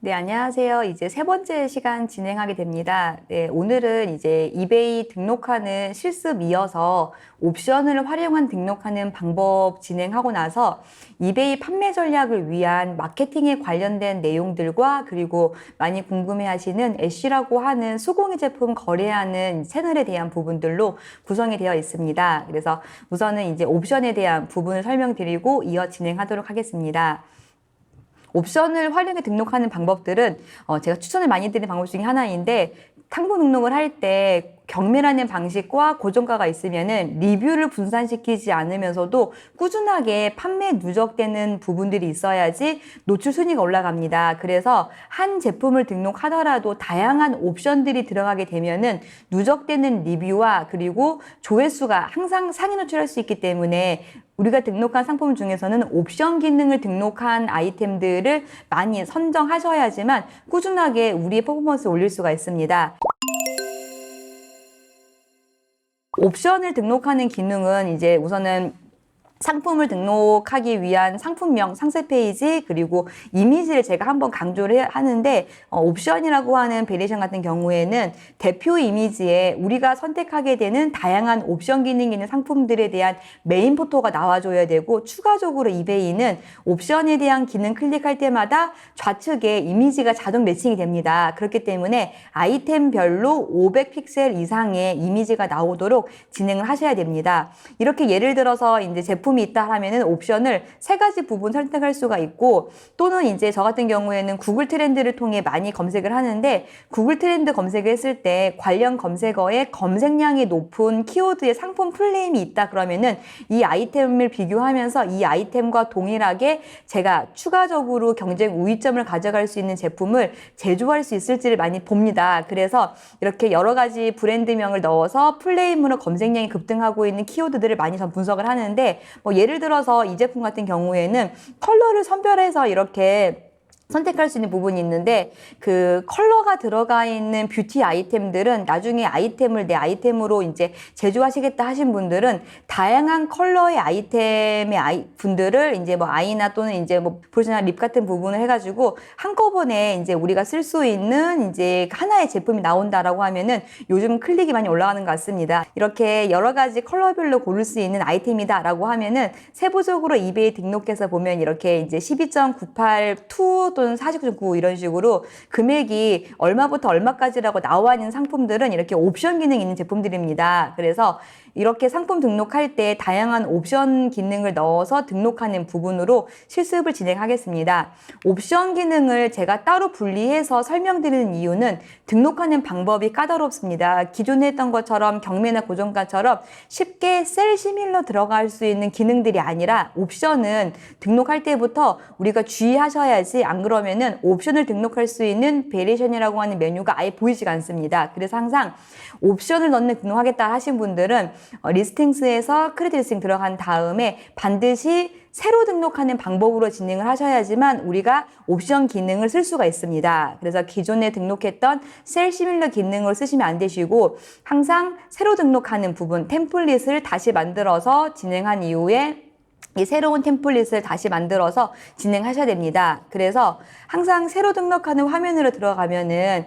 네, 안녕하세요. 이제 세 번째 시간 진행하게 됩니다. 네, 오늘은 이제 이베이 등록하는 실습 이어서 옵션을 활용한 등록하는 방법 진행하고 나서 이베이 판매 전략을 위한 마케팅에 관련된 내용들과 그리고 많이 궁금해 하시는 애쉬라고 하는 수공예 제품 거래하는 채널에 대한 부분들로 구성이 되어 있습니다. 그래서 우선은 이제 옵션에 대한 부분을 설명드리고 이어 진행하도록 하겠습니다. 옵션을 활용해 등록하는 방법들은 제가 추천을 많이 드리는 방법 중에 하나인데 상품 등록을 할 때 경매라는 방식과 고정가가 있으면은 리뷰를 분산시키지 않으면서도 꾸준하게 판매 누적되는 부분들이 있어야지 노출 순위가 올라갑니다. 그래서 한 제품을 등록하더라도 다양한 옵션들이 들어가게 되면은 누적되는 리뷰와 그리고 조회수가 항상 상위 노출할 수 있기 때문에 우리가 등록한 상품 중에서는 옵션 기능을 등록한 아이템들을 많이 선정하셔야지만 꾸준하게 우리의 퍼포먼스를 올릴 수가 있습니다. 옵션을 등록하는 기능은 이제 우선은 상품을 등록하기 위한 상품명, 상세 페이지, 그리고 이미지를 제가 한번 강조를 하는데 옵션이라고 하는 베리에이션 같은 경우에는 대표 이미지에 우리가 선택하게 되는 다양한 옵션 기능이 있는 상품들에 대한 메인 포토가 나와줘야 되고 추가적으로 이베이는 옵션에 대한 기능 클릭할 때마다 좌측에 이미지가 자동 매칭이 됩니다. 그렇기 때문에 아이템별로 500픽셀 이상의 이미지가 나오도록 진행을 하셔야 됩니다. 이렇게 예를 들어서 이제 제품이 있다 하면은 옵션을 세 가지 부분 선택할 수가 있고 또는 이제 저 같은 경우에는 구글 트렌드를 통해 많이 검색을 하는데 구글 트렌드 검색을 했을 때 관련 검색어에 검색량이 높은 키워드의 상품 플레임이 있다 그러면은 이 아이템을 비교하면서 이 아이템과 동일하게 제가 추가적으로 경쟁 우위점을 가져갈 수 있는 제품을 제조할 수 있을지를 많이 봅니다. 그래서 이렇게 여러 가지 브랜드명을 넣어서 플레임으로 검색량이 급등하고 있는 키워드들을 많이 전 분석을 하는데 예를 들어서 이 제품 같은 경우에는 컬러를 선별해서 이렇게 선택할 수 있는 부분이 있는데 그 컬러가 들어가 있는 뷰티 아이템들은 나중에 아이템을 내 아이템으로 이제 제조하시겠다 하신 분들은 다양한 컬러의 아이템의 분들을 이제 뭐 아이나 또는 이제 뭐 브러쉬나 립 같은 부분을 해가지고 한꺼번에 이제 우리가 쓸 수 있는 이제 하나의 제품이 나온다라고 하면은 요즘 클릭이 많이 올라가는 것 같습니다. 이렇게 여러 가지 컬러별로 고를 수 있는 아이템이다라고 하면은 세부적으로 이베이 등록해서 보면 이렇게 이제 12.98 2 또는 49.9 이런 식으로 금액이 얼마부터 얼마까지라고 나와 있는 상품들은 이렇게 옵션 기능이 있는 제품들입니다. 그래서 이렇게 상품 등록할 때 다양한 옵션 기능을 넣어서 등록하는 부분으로 실습을 진행하겠습니다. 옵션 기능을 제가 따로 분리해서 설명드리는 이유는 등록하는 방법이 까다롭습니다. 기존에 했던 것처럼 경매나 고정가처럼 쉽게 셀 시밀러 들어갈 수 있는 기능들이 아니라 옵션은 등록할 때부터 우리가 주의하셔야지 안 그러면은 옵션을 등록할 수 있는 베리에이션이라고 하는 메뉴가 아예 보이지가 않습니다. 그래서 항상 옵션을 넣는 등록하겠다 하신 분들은 리스팅스에서 크레딧 리스팅 들어간 다음에 반드시 새로 등록하는 방법으로 진행을 하셔야지만 우리가 옵션 기능을 쓸 수가 있습니다. 그래서 기존에 등록했던 셀 시밀러 기능을 쓰시면 안 되시고 항상 새로 등록하는 부분 템플릿을 다시 만들어서 진행한 이후에 이 새로운 템플릿을 다시 만들어서 진행하셔야 됩니다. 그래서 항상 새로 등록하는 화면으로 들어가면은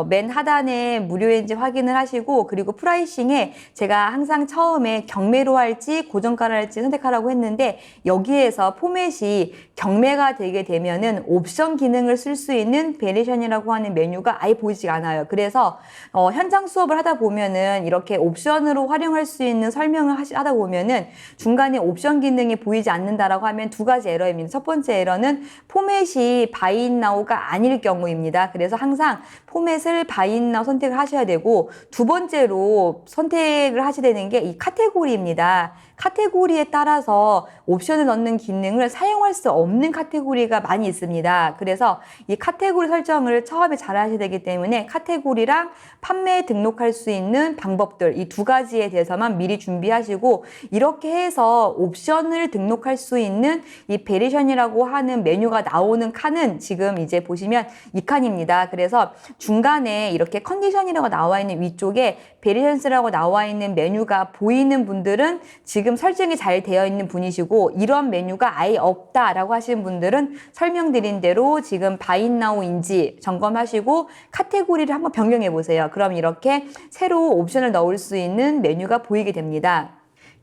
맨 하단에 무료인지 확인을 하시고 그리고 프라이싱에 제가 항상 처음에 경매로 할지 고정가를 할지 선택하라고 했는데 여기에서 포맷이 경매가 되게 되면은 옵션 기능을 쓸 수 있는 베리에이션이라고 하는 메뉴가 아예 보이지 않아요. 그래서 현장 수업을 하다 보면은 이렇게 옵션으로 활용할 수 있는 설명을 하다 보면은 중간에 옵션 기능이 보이지 않는다라고 하면 두 가지 에러입니다. 첫 번째 에러는 포맷이 바이 인 나우가 아닐 경우입니다. 그래서 항상 포맷을 바이 인 나우 선택을 하셔야 되고 두 번째로 선택을 하셔야 되는 게 이 카테고리입니다. 카테고리에 따라서 옵션을 넣는 기능을 사용할 수 없는 카테고리가 많이 있습니다. 그래서 이 카테고리 설정을 처음에 잘 하셔야 되기 때문에 카테고리랑 판매에 등록할 수 있는 방법들 이 두 가지에 대해서만 미리 준비하시고 이렇게 해서 옵션을 옵션을 등록할 수 있는 이 베리션이라고 하는 메뉴가 나오는 칸은 지금 이제 보시면 이 칸입니다. 그래서 중간에 이렇게 컨디션이라고 나와 있는 위쪽에 베리션스라고 나와 있는 메뉴가 보이는 분들은 지금 설정이 잘 되어 있는 분이시고, 이런 메뉴가 아예 없다라고 하시는 분들은 설명드린 대로 지금 바인나우인지 점검하시고 카테고리를 한번 변경해 보세요. 그럼 이렇게 새로 옵션을 넣을 수 있는 메뉴가 보이게 됩니다.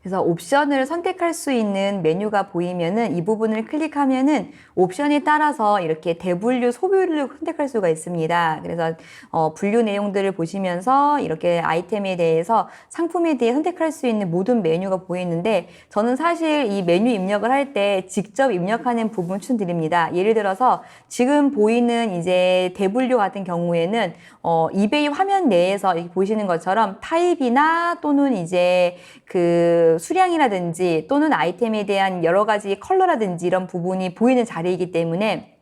그래서 옵션을 선택할 수 있는 메뉴가 보이면은 이 부분을 클릭하면은 옵션에 따라서 이렇게 대분류, 소분류를 선택할 수가 있습니다. 그래서 분류 내용들을 보시면서 이렇게 아이템에 대해서, 상품에 대해 선택할 수 있는 모든 메뉴가 보이는데, 저는 사실 이 메뉴 입력을 할 때 직접 입력하는 부분 추천드립니다. 예를 들어서 지금 보이는 이제 대분류 같은 경우에는 이베이 화면 내에서 이렇게 보시는 것처럼 타입이나 또는 이제 그 수량이라든지 또는 아이템에 대한 여러 가지 컬러라든지 이런 부분이 보이는 자리이기 때문에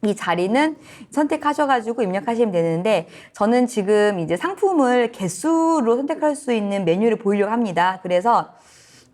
이 자리는 선택하셔가지고 입력하시면 되는데, 저는 지금 이제 상품을 개수로 선택할 수 있는 메뉴를 보이려고 합니다. 그래서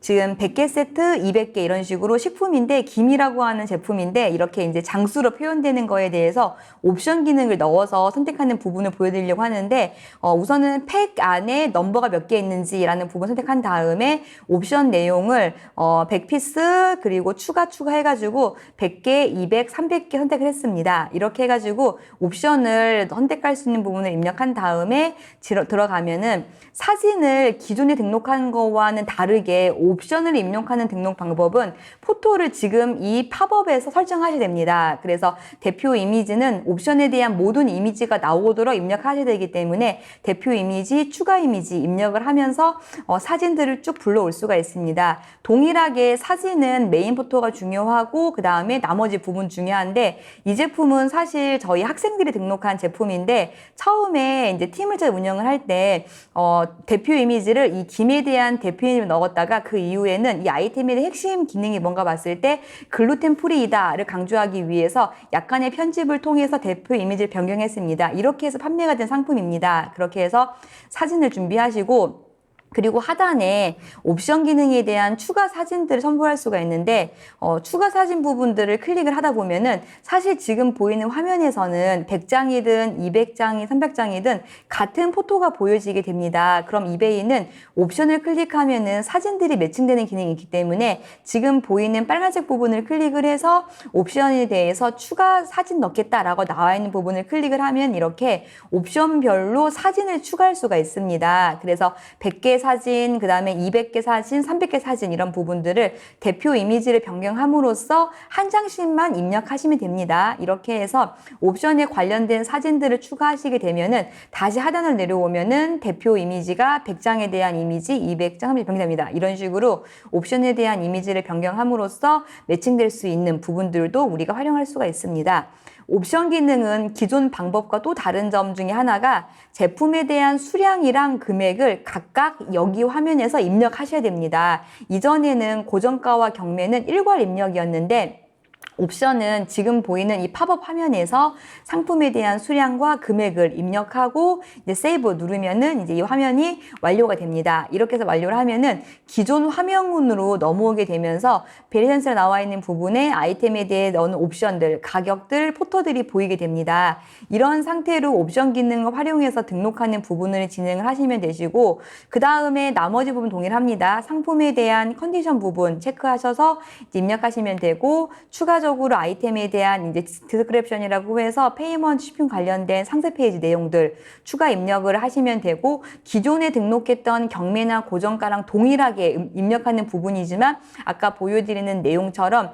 지금 100개 세트, 200개 이런 식으로 식품인데, 김이라고 하는 제품인데 이렇게 이제 장수로 표현되는 거에 대해서 옵션 기능을 넣어서 선택하는 부분을 보여드리려고 하는데, 우선은 팩 안에 넘버가 몇 개 있는지라는 부분 선택한 다음에 옵션 내용을 100피스 그리고 추가해가지고 100개, 200, 300개 선택을 했습니다. 이렇게 해가지고 옵션을 선택할 수 있는 부분을 입력한 다음에 들어가면은 사진을 기존에 등록한 거와는 다르게 옵션을 입력하는 등록 방법은 포토를 지금 이 팝업에서 설정하셔야 됩니다. 그래서 대표 이미지는 옵션에 대한 모든 이미지가 나오도록 입력하셔야 되기 때문에 대표 이미지, 추가 이미지 입력을 하면서 사진들을 쭉 불러올 수가 있습니다. 동일하게 사진은 메인 포토가 중요하고 그 다음에 나머지 부분 중요한데, 이 제품은 사실 저희 학생들이 등록한 제품인데, 처음에 이제 팀을 잘 운영을 할 때 대표 이미지를 이 김에 대한 대표 이미지를 넣었다가 그 이후에는 이 아이템의 핵심 기능이 뭔가 봤을 때 글루텐 프리이다를 강조하기 위해서 약간의 편집을 통해서 대표 이미지를 변경했습니다. 이렇게 해서 판매가 된 상품입니다. 그렇게 해서 사진을 준비하시고, 그리고 하단에 옵션 기능에 대한 추가 사진들을 선보할 수가 있는데, 추가 사진 부분들을 클릭을 하다 보면은 사실 지금 보이는 화면에서는 100장이든 200장이 300장이든 같은 포토가 보여지게 됩니다. 그럼 이베이는 옵션을 클릭하면은 사진들이 매칭되는 기능이 있기 때문에 지금 보이는 빨간색 부분을 클릭을 해서 옵션에 대해서 추가 사진 넣겠다라고 나와 있는 부분을 클릭을 하면 이렇게 옵션별로 사진을 추가할 수가 있습니다. 그래서 100개 사진, 그 다음에 200개 사진, 300개 사진 이런 부분들을 대표 이미지를 변경함으로써 한 장씩만 입력하시면 됩니다. 이렇게 해서 옵션에 관련된 사진들을 추가하시게 되면은 다시 하단을 내려오면은 대표 이미지가 100장에 대한 이미지, 200장, 300장 변경됩니다. 이런 식으로 옵션에 대한 이미지를 변경함으로써 매칭될 수 있는 부분들도 우리가 활용할 수가 있습니다. 옵션 기능은 기존 방법과 또 다른 점 중에 하나가 제품에 대한 수량이랑 금액을 각각 여기 화면에서 입력하셔야 됩니다. 이전에는 고정가와 경매는 일괄 입력이었는데, 옵션은 지금 보이는 이 팝업 화면에서 상품에 대한 수량과 금액을 입력하고 이제 세이브 누르면은 이제 이 화면이 완료가 됩니다. 이렇게 해서 완료를 하면은 기존 화면으로 넘어오게 되면서 베리션스에 나와 있는 부분에 아이템에 대해 넣은 옵션들, 가격들, 포토들이 보이게 됩니다. 이런 상태로 옵션 기능을 활용해서 등록하는 부분을 진행을 하시면 되시고, 그 다음에 나머지 부분 동일합니다. 상품에 대한 컨디션 부분 체크하셔서 입력하시면 되고, 추가적으로 아이템에 대한 이제 디스크립션이라고 해서 페이먼트 쇼핑 관련된 상세 페이지 내용들 추가 입력을 하시면 되고, 기존에 등록했던 경매나 고정가랑 동일하게 입력하는 부분이지만 아까 보여드리는 내용처럼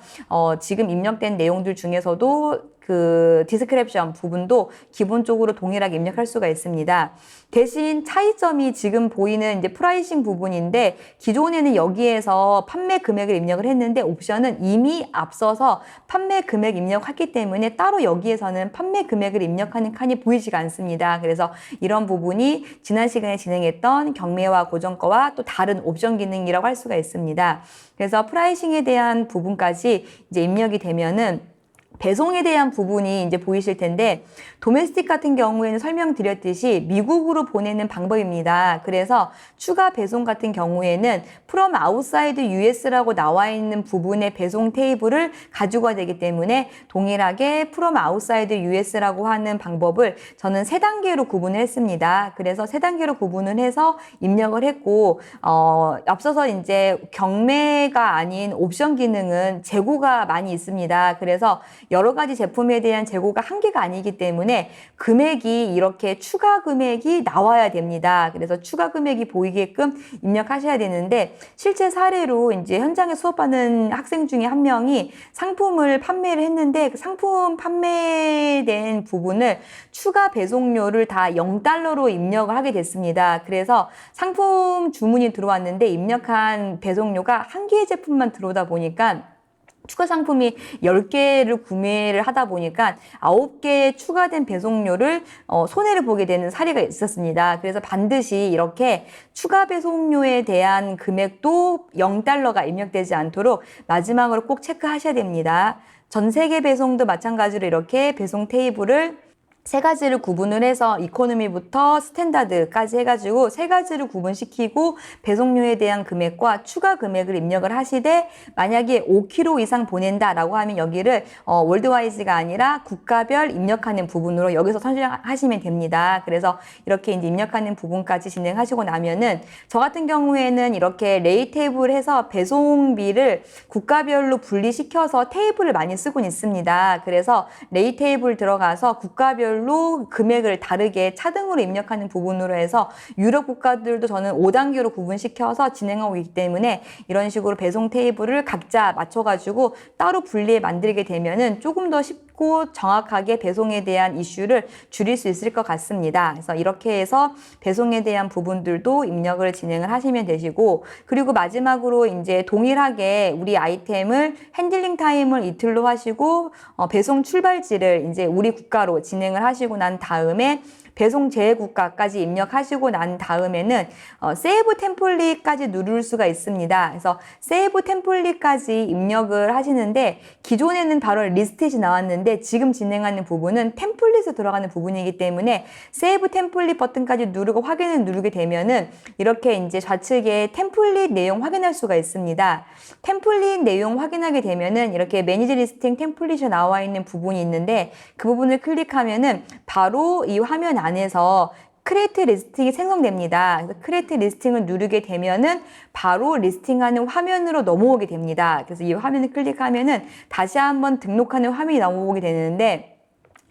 지금 입력된 내용들 중에서도 그 디스크립션 부분도 기본적으로 동일하게 입력할 수가 있습니다. 대신 차이점이 지금 보이는 이제 프라이싱 부분인데, 기존에는 여기에서 판매 금액을 입력을 했는데 옵션은 이미 앞서서 판매 금액 입력했기 때문에 따로 여기에서는 판매 금액을 입력하는 칸이 보이지가 않습니다. 그래서 이런 부분이 지난 시간에 진행했던 경매와 고정가와 또 다른 옵션 기능이라고 할 수가 있습니다. 그래서 프라이싱에 대한 부분까지 이제 입력이 되면은 배송에 대한 부분이 이제 보이실 텐데 도메스틱 같은 경우에는 설명드렸듯이 미국으로 보내는 방법입니다. 그래서 추가 배송 같은 경우에는 from outside US라고 나와 있는 부분의 배송 테이블을 가지고 와야 되기 때문에 동일하게 from outside US라고 하는 방법을 저는 3단계로 구분을 했습니다. 그래서 3단계로 구분을 해서 입력을 했고 앞서서 이제 경매가 아닌 옵션 기능은 재고가 많이 있습니다. 그래서 여러 가지 제품에 대한 재고가 한계가 아니기 때문에 금액이 이렇게 추가 금액이 나와야 됩니다. 그래서 추가 금액이 보이게끔 입력하셔야 되는데 실제 사례로 이제 현장에 수업받는 학생 중에 한 명이 상품을 판매를 했는데 그 상품 판매된 부분을 추가 배송료를 다 0달러로 입력을 하게 됐습니다. 그래서 상품 주문이 들어왔는데 입력한 배송료가 한 개의 제품만 들어오다 보니까 추가 상품이 10개를 구매를 하다 보니까 9개의 추가된 배송료를 손해를 보게 되는 사례가 있었습니다. 그래서 반드시 이렇게 추가 배송료에 대한 금액도 0달러가 입력되지 않도록 마지막으로 꼭 체크하셔야 됩니다. 전 세계 배송도 마찬가지로 이렇게 배송 테이블을 3가지를 구분을 해서 이코노미부터 스탠다드까지 해가지고 3가지를 구분시키고 배송료에 대한 금액과 추가 금액을 입력을 하시되 만약에 5kg 이상 보낸다라고 하면 여기를 월드와이즈가 아니라 국가별 입력하는 부분으로 여기서 선정하시면 됩니다. 그래서 이렇게 이제 입력하는 부분까지 진행하시고 나면은 저 같은 경우에는 이렇게 레이 테이블 해서 배송비를 국가별로 분리시켜서 테이블을 많이 쓰고 있습니다. 그래서 레이 테이블 들어가서 국가별로 금액을 다르게 차등으로 입력하는 부분으로 해서 유럽 국가들도 저는 5단계로 구분시켜서 진행하고 있기 때문에 이런 식으로 배송 테이블을 각자 맞춰가지고 따로 분리해 만들게 되면은 조금 더 쉽고 정확하게 배송에 대한 이슈를 줄일 수 있을 것 같습니다. 그래서 이렇게 해서 배송에 대한 부분들도 입력을 진행을 하시면 되시고 그리고 마지막으로 이제 동일하게 우리 아이템을 핸들링 타임을 이틀로 하시고 배송 출발지를 이제 우리 국가로 진행을 하시고 난 다음에 배송 제국가까지 입력하시고 난 다음에는 세이브 템플릿까지 누를 수가 있습니다. 그래서 세이브 템플릿까지 입력을 하시는데 기존에는 바로 리스트잇이 나왔는데 지금 진행하는 부분은 템플릿에 들어가는 부분이기 때문에 세이브 템플릿 버튼까지 누르고 확인을 누르게 되면은 이렇게 이제 좌측에 템플릿 내용 확인할 수가 있습니다. 템플릿 내용 확인하게 되면은 이렇게 매니지 리스팅 템플릿이 나와 있는 부분이 있는데 그 부분을 클릭하면은 바로 이 화면 안에서 크리에이트 리스팅이 생성됩니다. 그래서 크리에이트 리스팅을 누르게 되면은 바로 리스팅하는 화면으로 넘어오게 됩니다. 그래서 이 화면을 클릭하면은 다시 한번 등록하는 화면이 넘어오게 되는데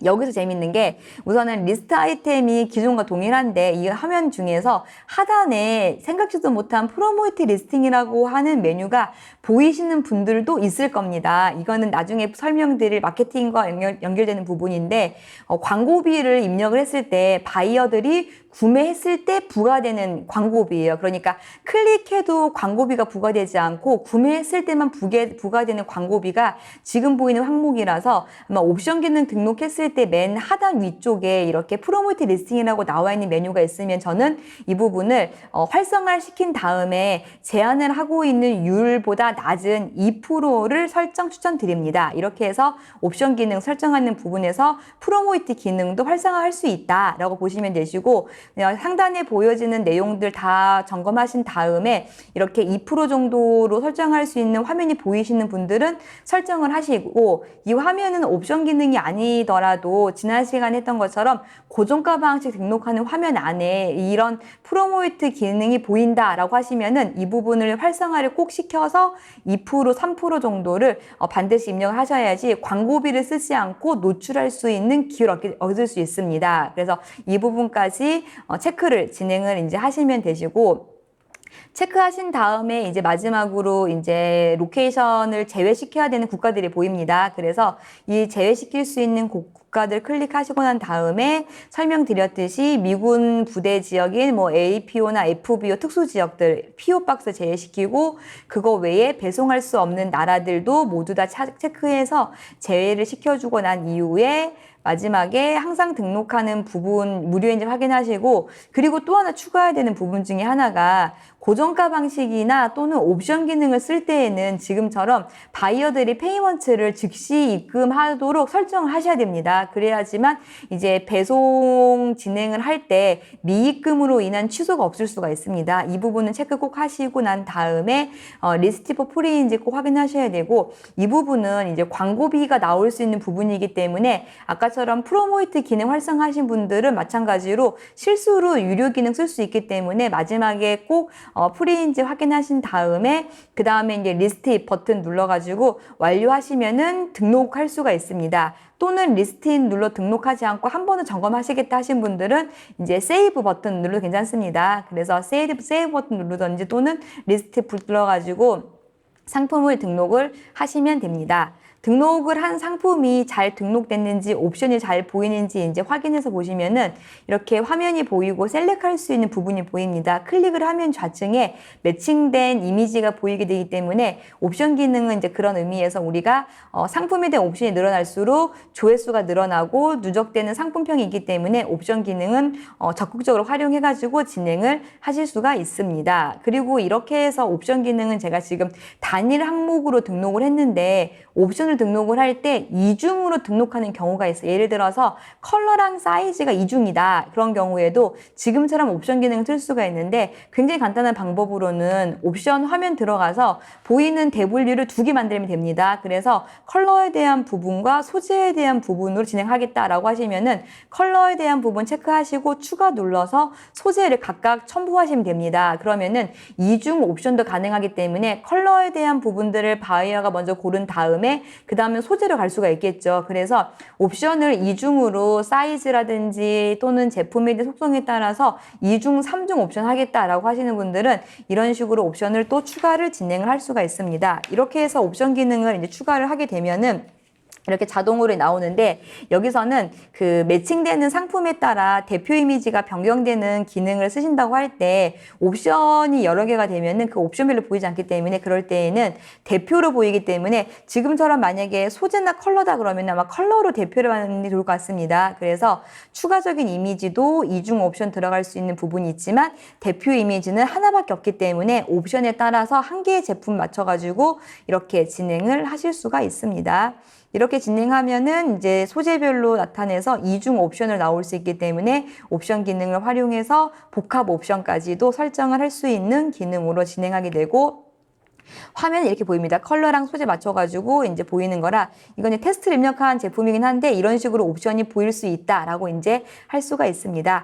여기서 재밌는 게 우선은 리스트 아이템이 기존과 동일한데 이 화면 중에서 하단에 생각지도 못한 프로모이트 리스팅이라고 하는 메뉴가 보이시는 분들도 있을 겁니다. 이거는 나중에 설명드릴 마케팅과 연결되는 부분인데 광고비를 입력을 했을 때 바이어들이 구매했을 때 부과되는 광고비예요. 그러니까 클릭해도 광고비가 부과되지 않고 구매했을 때만 부과되는 광고비가 지금 보이는 항목이라서 아마 옵션 기능 등록했을 때 맨 하단 위쪽에 이렇게 프로모트 리스팅이라고 나와 있는 메뉴가 있으면 저는 이 부분을 활성화를 시킨 다음에 제한을 하고 있는 율보다 낮은 2%를 설정 추천드립니다. 이렇게 해서 옵션 기능 설정하는 부분에서 프로모이트 기능도 활성화할 수 있다라고 보시면 되시고 상단에 보여지는 내용들 다 점검하신 다음에 이렇게 2% 정도로 설정할 수 있는 화면이 보이시는 분들은 설정을 하시고 이 화면은 옵션 기능이 아니더라도 지난 시간에 했던 것처럼 고정가 방식 등록하는 화면 안에 이런 프로모이트 기능이 보인다라고 하시면은 이 부분을 활성화를 꼭 시켜서 2%, 3% 정도를 반드시 입력을 하셔야지 광고비를 쓰지 않고 노출할 수 있는 기회를 얻을 수 있습니다. 그래서 이 부분까지 체크를 진행을 이제 하시면 되시고 체크하신 다음에 이제 마지막으로 이제 로케이션을 제외시켜야 되는 국가들이 보입니다. 그래서 이 제외시킬 수 있는 국가들 클릭하시고 난 다음에 설명드렸듯이 미군 부대 지역인 뭐 APO나 FBO 특수 지역들 PO 박스 제외시키고 그거 외에 배송할 수 없는 나라들도 모두 다 체크해서 제외를 시켜주고 난 이후에 마지막에 항상 등록하는 부분 무료인지 확인하시고, 그리고 또 하나 추가해야 되는 부분 중에 하나가 고정가 방식이나 또는 옵션 기능을 쓸 때에는 지금처럼 바이어들이 페이먼트를 즉시 입금하도록 설정을 하셔야 됩니다. 그래야지만 이제 배송 진행을 할 때 미입금으로 인한 취소가 없을 수가 있습니다. 이 부분은 체크 꼭 하시고 난 다음에 리스트 포 프리인지 꼭 확인하셔야 되고, 이 부분은 이제 광고비가 나올 수 있는 부분이기 때문에 아까처럼 프로모이트 기능 활성화하신 분들은 마찬가지로 실수로 유료 기능 쓸 수 있기 때문에 마지막에 꼭 프리인지 확인하신 다음에 그 다음에 이제 리스트 버튼 눌러가지고 완료하시면은 등록할 수가 있습니다. 또는 리스트인 눌러 등록하지 않고 한 번은 점검하시겠다 하신 분들은 이제 세이브 버튼 눌러도 괜찮습니다. 그래서 세이브 버튼 누르든지 또는 리스트 불러가지고 상품을 등록을 하시면 됩니다. 등록을 한 상품이 잘 등록됐는지 옵션이 잘 보이는지 이제 확인해서 보시면은 이렇게 화면이 보이고 셀렉할 수 있는 부분이 보입니다. 클릭을 하면 좌측에 매칭된 이미지가 보이게 되기 때문에 옵션 기능은 이제 그런 의미에서 우리가 상품에 대한 옵션이 늘어날수록 조회수가 늘어나고 누적되는 상품평이 있기 때문에 옵션 기능은 적극적으로 활용해가지고 진행을 하실 수가 있습니다. 그리고 이렇게 해서 옵션 기능은 제가 지금 단일 항목으로 등록을 했는데 옵션을 등록을 할 때 이중으로 등록하는 경우가 있어요. 예를 들어서 컬러랑 사이즈가 이중이다. 그런 경우에도 지금처럼 옵션 기능을 쓸 수가 있는데 굉장히 간단한 방법으로는 옵션 화면 들어가서 보이는 대분류를 두 개 만들면 됩니다. 그래서 컬러에 대한 부분과 소재에 대한 부분으로 진행하겠다라고 하시면은 컬러에 대한 부분 체크하시고 추가 눌러서 소재를 각각 첨부하시면 됩니다. 그러면은 이중 옵션도 가능하기 때문에 컬러에 대한 부분들을 바이어가 먼저 고른 다음에 그 다음에 소재로 갈 수가 있겠죠. 그래서 옵션을 이중으로 사이즈라든지 또는 제품에 대한 속성에 따라서 2중, 3중 옵션 하겠다라고 하시는 분들은 이런 식으로 옵션을 또 추가를 진행을 할 수가 있습니다. 이렇게 해서 옵션 기능을 이제 추가를 하게 되면은 이렇게 자동으로 나오는데 여기서는 그 매칭되는 상품에 따라 대표 이미지가 변경되는 기능을 쓰신다고 할 때 옵션이 여러 개가 되면은 그 옵션별로 보이지 않기 때문에 그럴 때에는 대표로 보이기 때문에 지금처럼 만약에 소재나 컬러다 그러면 아마 컬러로 대표를 하는 게 좋을 것 같습니다. 그래서 추가적인 이미지도 이중 옵션 들어갈 수 있는 부분이 있지만 대표 이미지는 하나밖에 없기 때문에 옵션에 따라서 한 개의 제품 맞춰가지고 이렇게 진행을 하실 수가 있습니다. 이렇게 진행하면은 이제 소재별로 나타내서 이중 옵션을 나올 수 있기 때문에 옵션 기능을 활용해서 복합 옵션까지도 설정을 할 수 있는 기능으로 진행하게 되고, 화면이 이렇게 보입니다. 컬러랑 소재 맞춰가지고 이제 보이는 거라 이건 테스트를 입력한 제품이긴 한데 이런 식으로 옵션이 보일 수 있다라고 이제 할 수가 있습니다.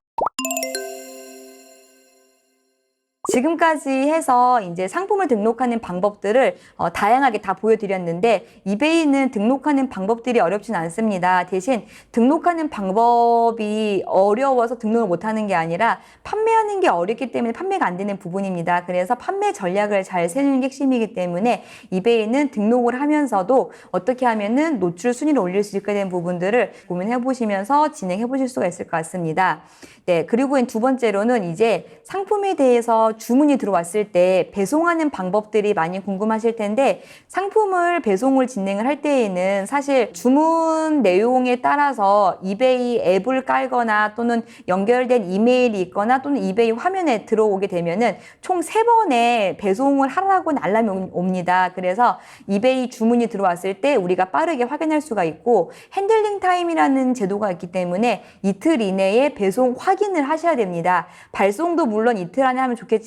지금까지 해서 이제 상품을 등록하는 방법들을 다양하게 다 보여드렸는데 이베이는 등록하는 방법들이 어렵진 않습니다. 대신 등록하는 방법이 어려워서 등록을 못하는 게 아니라 판매하는 게 어렵기 때문에 판매가 안 되는 부분입니다. 그래서 판매 전략을 잘 세우는 게 핵심이기 때문에 이베이는 등록을 하면서도 어떻게 하면은 노출 순위를 올릴 수 있게 되는 부분들을 고민해 보시면서 진행해 보실 수가 있을 것 같습니다. 네, 그리고 두 번째로는 이제 상품에 대해서 주문이 들어왔을 때 배송하는 방법들이 많이 궁금하실 텐데 상품을 배송을 진행을 할 때에는 사실 주문 내용에 따라서 이베이 앱을 깔거나 또는 연결된 이메일이 있거나 또는 이베이 화면에 들어오게 되면은 총 3번의 배송을 하라고는 알람이 옵니다. 그래서 이베이 주문이 들어왔을 때 우리가 빠르게 확인할 수가 있고 핸들링 타임이라는 제도가 있기 때문에 이틀 이내에 배송 확인을 하셔야 됩니다. 발송도 물론 이틀 안에 하면 좋겠지만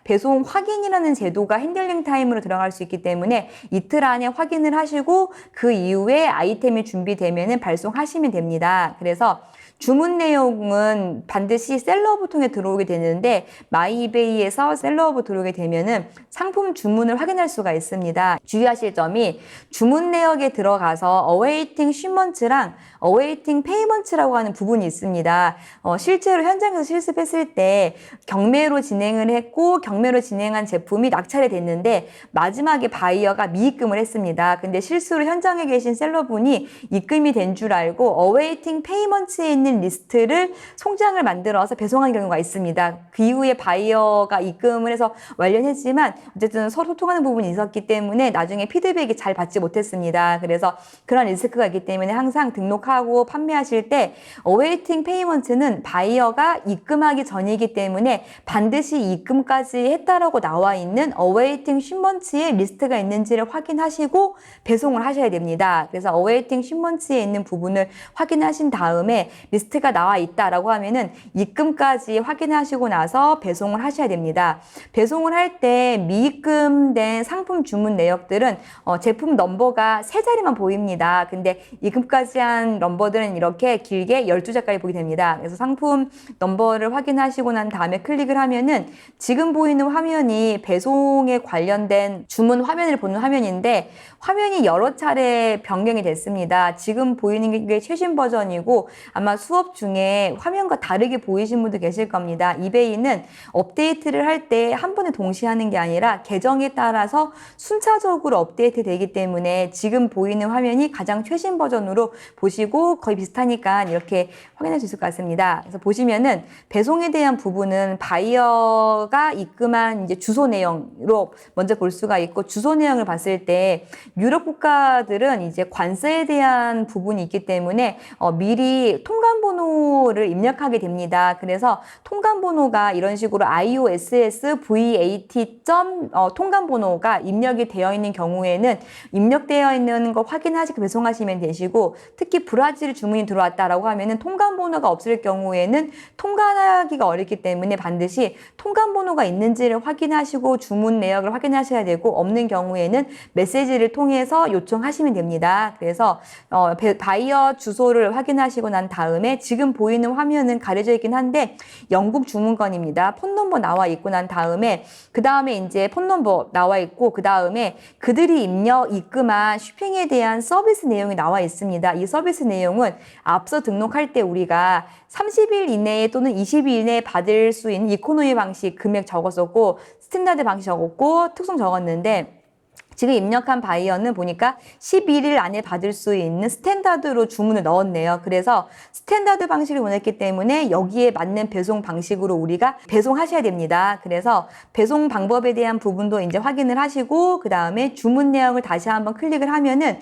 배송 확인이라는 제도가 핸들링 타임으로 들어갈 수 있기 때문에 이틀 안에 확인을 하시고 그 이후에 아이템이 준비되면은 발송하시면 됩니다. 그래서 주문 내용은 반드시 셀러브 통해 들어오게 되는데 마이이베이에서 셀러브 들어오게 되면은 상품 주문을 확인할 수가 있습니다. 주의하실 점이 주문 내역에 들어가서 awaiting shipment랑 awaiting payment라고 하는 부분이 있습니다. 실제로 현장에서 실습했을 때 경매로 진행을 했고 경매로 진행한 제품이 낙찰이 됐는데 마지막에 바이어가 미입금을 했습니다. 근데 실수로 현장에 계신 셀러분이 입금이 된 줄 알고 awaiting payment에 있는 리스트를 송장을 만들어서 배송한 경우가 있습니다. 그 이후에 바이어가 입금을 해서 완료했지만 어쨌든 서로 소통하는 부분이 있었기 때문에 나중에 피드백이 잘 받지 못했습니다. 그래서 그런 리스크가 있기 때문에 항상 등록하고 판매하실 때 awaiting payment는 바이어가 입금하기 전이기 때문에 반드시 입금까지 했다라고 나와 있는 awaiting shipment의 리스트가 있는지를 확인하시고 배송을 하셔야 됩니다. 그래서 awaiting shipment에 있는 부분을 확인하신 다음에 리스트가 나와 있다라고 하면은 입금까지 확인하시고 나서 배송을 하셔야 됩니다. 배송을 할 때 미입금된 상품 주문 내역들은 제품 넘버가 3자리만 보입니다. 근데 입금까지 한 넘버들은 이렇게 길게 12자까지 보게 됩니다. 그래서 상품 넘버를 확인하시고 난 다음에 클릭을 하면은 지금 보이는 화면이 배송에 관련된 주문 화면을 보는 화면인데 화면이 여러 차례 변경이 됐습니다. 지금 보이는 게 최신 버전이고 아마 수업 중에 화면과 다르게 보이신 분도 계실 겁니다. 이베이는 업데이트를 할 때 한 번에 동시에 하는 게 아니라 계정에 따라서 순차적으로 업데이트 되기 때문에 지금 보이는 화면이 가장 최신 버전으로 보시고 거의 비슷하니까 이렇게 확인할 수 있을 것 같습니다. 그래서 보시면은 배송에 대한 부분은 바이어가 입금한 이제 주소 내용으로 먼저 볼 수가 있고 주소 내용을 봤을 때 유럽 국가들은 이제 관세에 대한 부분이 있기 때문에 미리 통관번호를 입력하게 됩니다. 그래서 통관번호가 이런 식으로 IOSS VAT 통관번호가 입력이 되어 있는 경우에는 입력되어 있는 거 확인하시고 배송하시면 되시고 특히 브라질 주문이 들어왔다라고 하면은 통관번호가 없을 경우에는 통관하기가 어렵기 때문에 반드시 통관번호가 있는지를 확인하시고 주문 내역을 확인하셔야 되고 없는 경우에는 메시지를 통해서 요청하시면 됩니다. 그래서 바이어 주소를 확인하시고 난 다음에 지금 보이는 화면은 가려져 있긴 한데 영국 주문건입니다. 폰 넘버 나와 있고 난 다음에 그 다음에 이제 폰 넘버 나와 있고 그 다음에 그들이 입금한 쇼핑에 대한 서비스 내용이 나와 있습니다. 이 서비스 내용은 앞서 등록할 때 우리가 30일 이내에 또는 20일 이내에 받을 수 있는 이코노미 방식 금액 적었었고 스탠다드 방식 적었고 특송 적었는데 지금 입력한 바이어는 보니까 11일 안에 받을 수 있는 스탠다드로 주문을 넣었네요. 그래서 스탠다드 방식을 원했기 때문에 여기에 맞는 배송 방식으로 우리가 배송하셔야 됩니다. 그래서 배송 방법에 대한 부분도 이제 확인을 하시고 그 다음에 주문 내역을 다시 한번 클릭을 하면은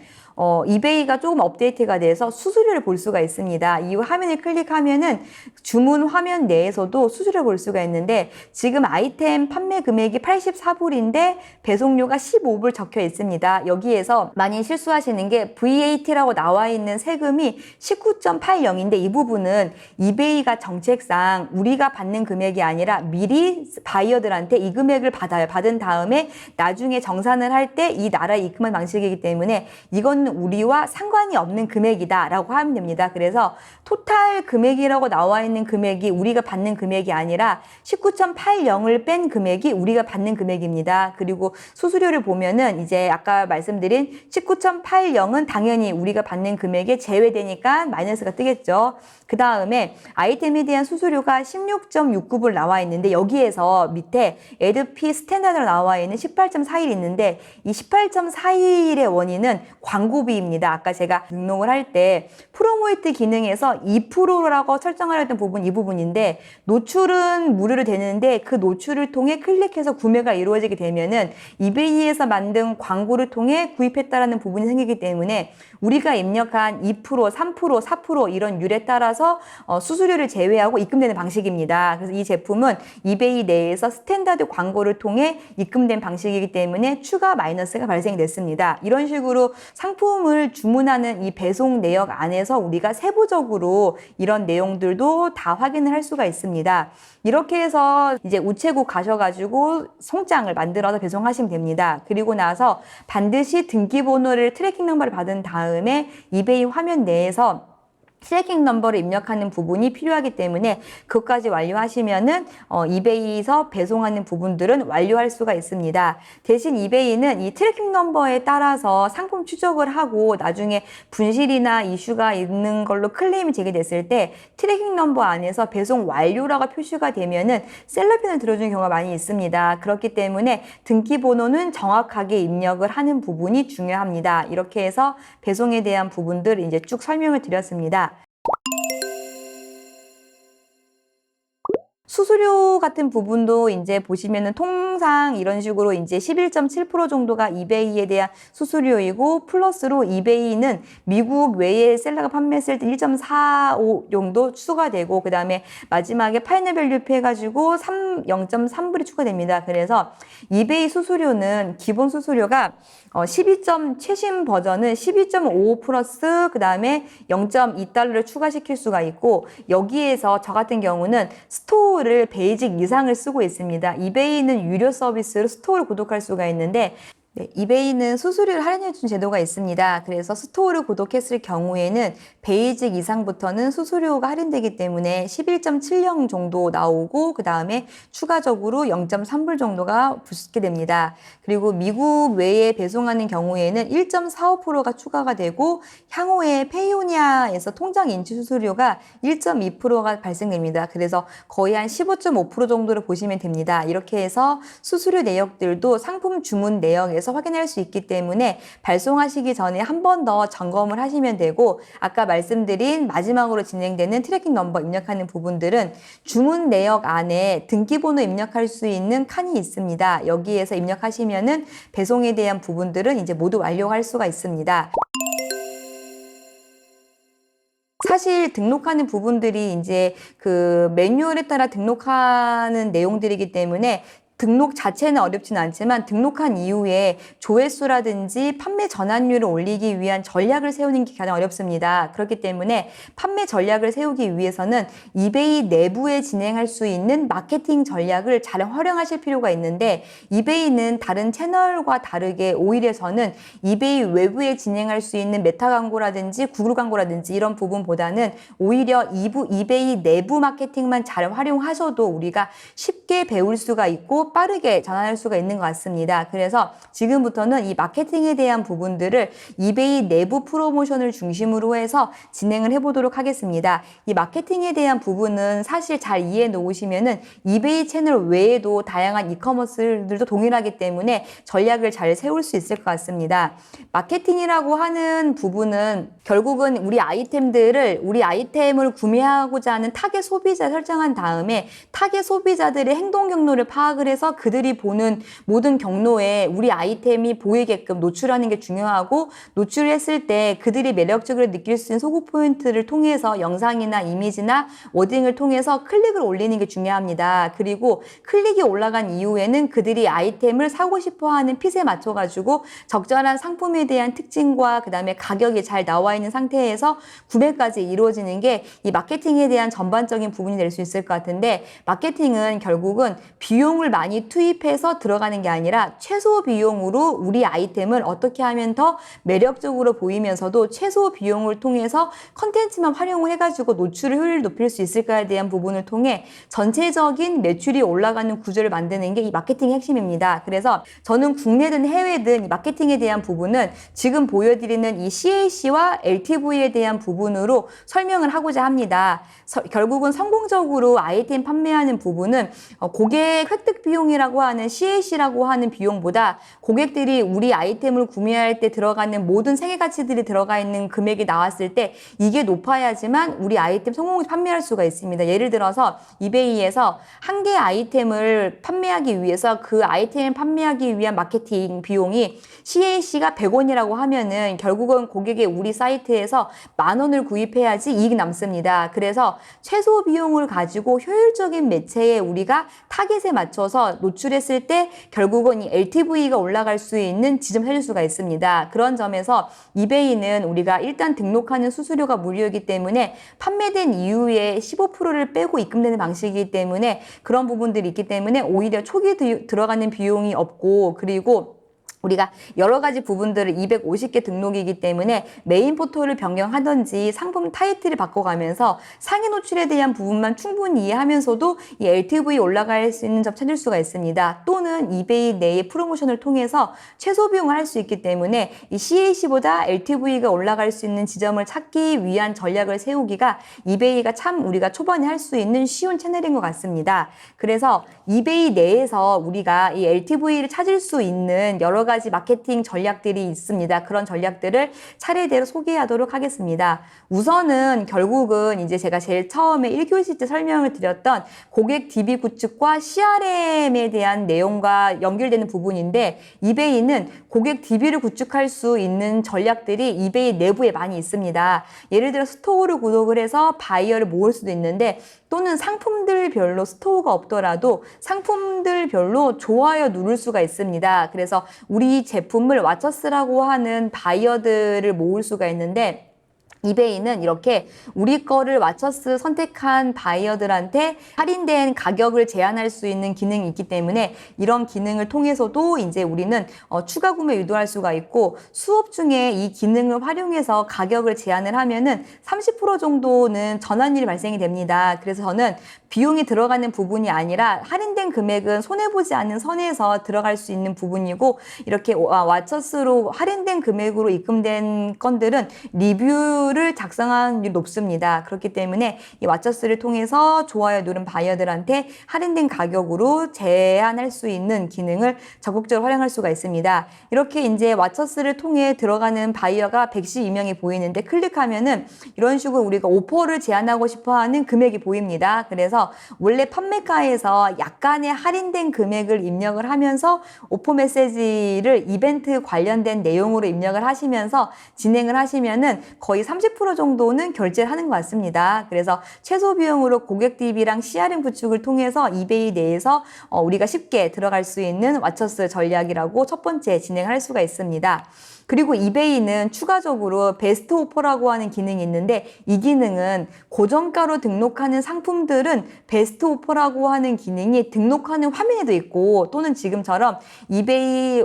이베이가 조금 업데이트가 돼서 수수료를 볼 수가 있습니다. 이 화면을 클릭하면은 주문 화면 내에서도 수수료를 볼 수가 있는데 지금 아이템 판매 금액이 84불인데 배송료가 15불 적혀 있습니다. 여기에서 많이 실수하시는 게 VAT라고 나와 있는 세금이 19.80인데 이 부분은 이베이가 정책상 우리가 받는 금액이 아니라 미리 바이어들한테 이 금액을 받아요. 받은 다음에 나중에 정산을 할 때 이 나라에 입금한 방식이기 때문에 이건 우리와 상관이 없는 금액이다 라고 하면 됩니다. 그래서 토탈 금액이라고 나와 있는 금액이 우리가 받는 금액이 아니라 19.80을 뺀 금액이 우리가 받는 금액입니다. 그리고 수수료를 보면은 이제 아까 말씀드린 19.80은 당연히 우리가 받는 금액에 제외되니까 마이너스가 뜨겠죠. 그 다음에 아이템에 대한 수수료가 16.69불 나와 있는데 여기에서 밑에 에드피 스탠다드로 나와 있는 18.41이 있는데 이 18.41의 원인은 광고비입니다. 아까 제가 등록을 할 때 프로모이트 기능에서 2%라고 설정하려던 부분 이 부분인데 노출은 무료로 되는데 그 노출을 통해 클릭해서 구매가 이루어지게 되면은 이베이에서 만든 광고를 통해 구입했다라는 부분이 생기기 때문에 우리가 입력한 2%, 3%, 4% 이런 율에 따라서 수수료를 제외하고 입금되는 방식입니다. 그래서 이 제품은 이베이 내에서 스탠다드 광고를 통해 입금된 방식이기 때문에 추가 마이너스가 발생됐습니다. 이런 식으로 상품을 주문하는 이 배송 내역 안에서 우리가 세부적으로 이런 내용들도 다 확인을 할 수가 있습니다. 이렇게 해서 이제 우체국 가셔가지고 송장을 만들어서 배송하시면 됩니다. 그리고 나서 반드시 등기번호를 트래킹 넘버를 받은 다음에 이베이 화면 내에서 트래킹 넘버를 입력하는 부분이 필요하기 때문에 그것까지 완료하시면은 이베이에서 배송하는 부분들은 완료할 수가 있습니다. 대신 이베이는 이 트래킹 넘버에 따라서 상품 추적을 하고 나중에 분실이나 이슈가 있는 걸로 클레임이 제기됐을 때 트래킹 넘버 안에서 배송 완료라고 표시가 되면은 셀러핀을 들어주는 경우가 많이 있습니다. 그렇기 때문에 등기번호는 정확하게 입력을 하는 부분이 중요합니다. 이렇게 해서 배송에 대한 부분들 이제 쭉 설명을 드렸습니다. 수수료 같은 부분도 이제 보시면은 통상 이런 식으로 이제 11.7% 정도가 이베이에 대한 수수료이고 플러스로 이베이는 미국 외에 셀러가 판매했을 때 1.45 정도 추가되고 그 다음에 마지막에 파이널 밸류표 해가지고 0.3불이 추가됩니다. 그래서 이베이 수수료는 기본 수수료가 최신 버전은 12.5 플러스 그 다음에 0.2달러를 추가시킬 수가 있고 여기에서 저 같은 경우는 스토어를 베이직 이상을 쓰고 있습니다. 이베이는 유료 서비스로 스토어를 구독할 수가 있는데 네, 이베이는 수수료를 할인해준 제도가 있습니다. 그래서 스토어를 구독했을 경우에는 베이직 이상부터는 수수료가 할인되기 때문에 11.70 정도 나오고 그 다음에 추가적으로 0.3불 정도가 붙게 됩니다. 그리고 미국 외에 배송하는 경우에는 1.45%가 추가가 되고 향후에 페이오니아에서 통장 인출 수수료가 1.2%가 발생됩니다. 그래서 거의 한 15.5% 정도를 보시면 됩니다. 이렇게 해서 수수료 내역들도 상품 주문 내역에서 확인할 수 있기 때문에 발송하시기 전에 한 번 더 점검을 하시면 되고 아까 말씀드린 마지막으로 진행되는 트래킹 넘버 입력하는 부분들은 주문 내역 안에 등기번호 입력할 수 있는 칸이 있습니다. 여기에서 입력하시면은 배송에 대한 부분들은 이제 모두 완료할 수가 있습니다. 사실 등록하는 부분들이 이제 그 매뉴얼에 따라 등록하는 내용들이기 때문에 등록 자체는 어렵지는 않지만 등록한 이후에 조회수라든지 판매 전환율을 올리기 위한 전략을 세우는 게 가장 어렵습니다. 그렇기 때문에 판매 전략을 세우기 위해서는 이베이 내부에 진행할 수 있는 마케팅 전략을 잘 활용하실 필요가 있는데 이베이는 다른 채널과 다르게 오히려 저는 이베이 외부에 진행할 수 있는 메타 광고라든지 구글 광고라든지 이런 부분보다는 오히려 이베이 내부 마케팅만 잘 활용하셔도 우리가 쉽게 배울 수가 있고 빠르게 전환할 수가 있는 것 같습니다. 그래서 지금부터는 이 마케팅에 대한 부분들을 이베이 내부 프로모션을 중심으로 해서 진행을 해보도록 하겠습니다. 이 마케팅에 대한 부분은 사실 잘 이해해 놓으시면은 이베이 채널 외에도 다양한 이커머스들도 동일하기 때문에 전략을 잘 세울 수 있을 것 같습니다. 마케팅이라고 하는 부분은 결국은 우리 아이템을 구매하고자 하는 타겟 소비자 설정한 다음에 타겟 소비자들의 행동 경로를 파악을 해서 그들이 보는 모든 경로에 우리 아이템이 보이게끔 노출하는 게 중요하고 노출했을 때 그들이 매력적으로 느낄 수 있는 소구 포인트를 통해서 영상이나 이미지나 워딩을 통해서 클릭을 올리는 게 중요합니다. 그리고 클릭이 올라간 이후에는 그들이 아이템을 사고 싶어하는 핏에 맞춰가지고 적절한 상품에 대한 특징과 그 다음에 가격이 잘 나와 있는 상태에서 구매까지 이루어지는 게 이 마케팅에 대한 전반적인 부분이 될 수 있을 것 같은데 마케팅은 결국은 비용을 많이 투입해서 들어가는 게 아니라 최소 비용으로 우리 아이템을 어떻게 하면 더 매력적으로 보이면서도 최소 비용을 통해서 컨텐츠만 활용을 해가지고 노출 효율을 높일 수 있을까에 대한 부분을 통해 전체적인 매출이 올라가는 구조를 만드는 게 이 마케팅의 핵심입니다. 그래서 저는 국내든 해외든 이 마케팅에 대한 부분은 지금 보여드리는 이 CAC와 LTV에 대한 부분으로 설명을 하고자 합니다. 결국은 성공적으로 아이템 판매하는 부분은 고객 획득 비용이라고 하는 CAC라고 하는 비용보다 고객들이 우리 아이템을 구매할 때 들어가는 모든 생애 가치들이 들어가 있는 금액이 나왔을 때 이게 높아야지만 우리 아이템 성공을 판매할 수가 있습니다. 예를 들어서 이베이에서 한 개 아이템을 판매하기 위해서 그 아이템을 판매하기 위한 마케팅 비용이 CAC가 100원이라고 하면은 결국은 고객이 우리 사이트에서 10,000원을 구입해야지 이익이 남습니다. 그래서 최소 비용을 가지고 효율적인 매체에 우리가 타겟에 맞춰서 노출했을 때 결국은 이 LTV가 올라갈 수 있는 지점을 찾을 수가 있습니다. 그런 점에서 이베이는 우리가 일단 등록하는 수수료가 무료이기 때문에 판매된 이후에 15%를 빼고 입금되는 방식이기 때문에 그런 부분들이 있기 때문에 오히려 초기 들어가는 비용이 없고 그리고 우리가 여러 가지 부분들을 250개 등록이기 때문에 메인 포털을 변경하든지 상품 타이틀을 바꿔가면서 상위 노출에 대한 부분만 충분히 이해하면서도 이 LTV 올라갈 수 있는 점 찾을 수가 있습니다. 또는 이베이 내의 프로모션을 통해서 최소 비용을 할 수 있기 때문에 이 CAC보다 LTV가 올라갈 수 있는 지점을 찾기 위한 전략을 세우기가 이베이가 참 우리가 초반에 할 수 있는 쉬운 채널인 것 같습니다. 그래서 이베이 내에서 우리가 이 LTV를 찾을 수 있는 여러 가지 마케팅 전략들이 있습니다. 그런 전략들을 차례대로 소개하도록 하겠습니다. 우선은 결국은 이제 제가 제일 처음에 1교시 때 설명을 드렸던 고객 DB 구축과 CRM에 대한 내용과 연결되는 부분인데 이베이는 고객 DB를 구축할 수 있는 전략들이 이베이 내부에 많이 있습니다. 예를 들어 스토어를 구독을 해서 바이어를 모을 수도 있는데 또는 상품들별로 스토어가 없더라도 상품들별로 좋아요 누를 수가 있습니다. 그래서 우리 제품을 와처스라고 하는 바이어들을 모을 수가 있는데 이베이는 이렇게 우리 거를 와처스 선택한 바이어들한테 할인된 가격을 제한할 수 있는 기능이 있기 때문에 이런 기능을 통해서도 이제 우리는 추가 구매 유도할 수가 있고 수업 중에 이 기능을 활용해서 가격을 제한을 하면은 30% 정도는 전환율이 발생이 됩니다. 그래서 저는 비용이 들어가는 부분이 아니라 할인된 금액은 손해보지 않는 선에서 들어갈 수 있는 부분이고 이렇게 와처스로 할인된 금액으로 입금된 건들은 리뷰를 작성한 율이 높습니다. 그렇기 때문에 이 와처스를 통해서 좋아요 누른 바이어들한테 할인된 가격으로 제한할 수 있는 기능을 적극적으로 활용할 수가 있습니다. 이렇게 이제 와처스를 통해 들어가는 바이어가 112명이 보이는데 클릭하면은 이런 식으로 우리가 오퍼를 제한하고 싶어 하는 금액이 보입니다. 그래서 원래 판매가에서 약간의 할인된 금액을 입력을 하면서 오퍼 메시지를 이벤트 관련된 내용으로 입력을 하시면서 진행을 하시면은 거의 30% 정도는 결제를 하는 것 같습니다. 그래서 최소 비용으로 고객 DB랑 CRM 구축을 통해서 이베이 내에서 우리가 쉽게 들어갈 수 있는 와처스 전략이라고 첫 번째 진행할 수가 있습니다. 그리고 이베이는 추가적으로 베스트 오퍼라고 하는 기능이 있는데 이 기능은 고정가로 등록하는 상품들은 베스트 오퍼라고 하는 기능이 등록하는 화면에도 있고 또는 지금처럼 이베이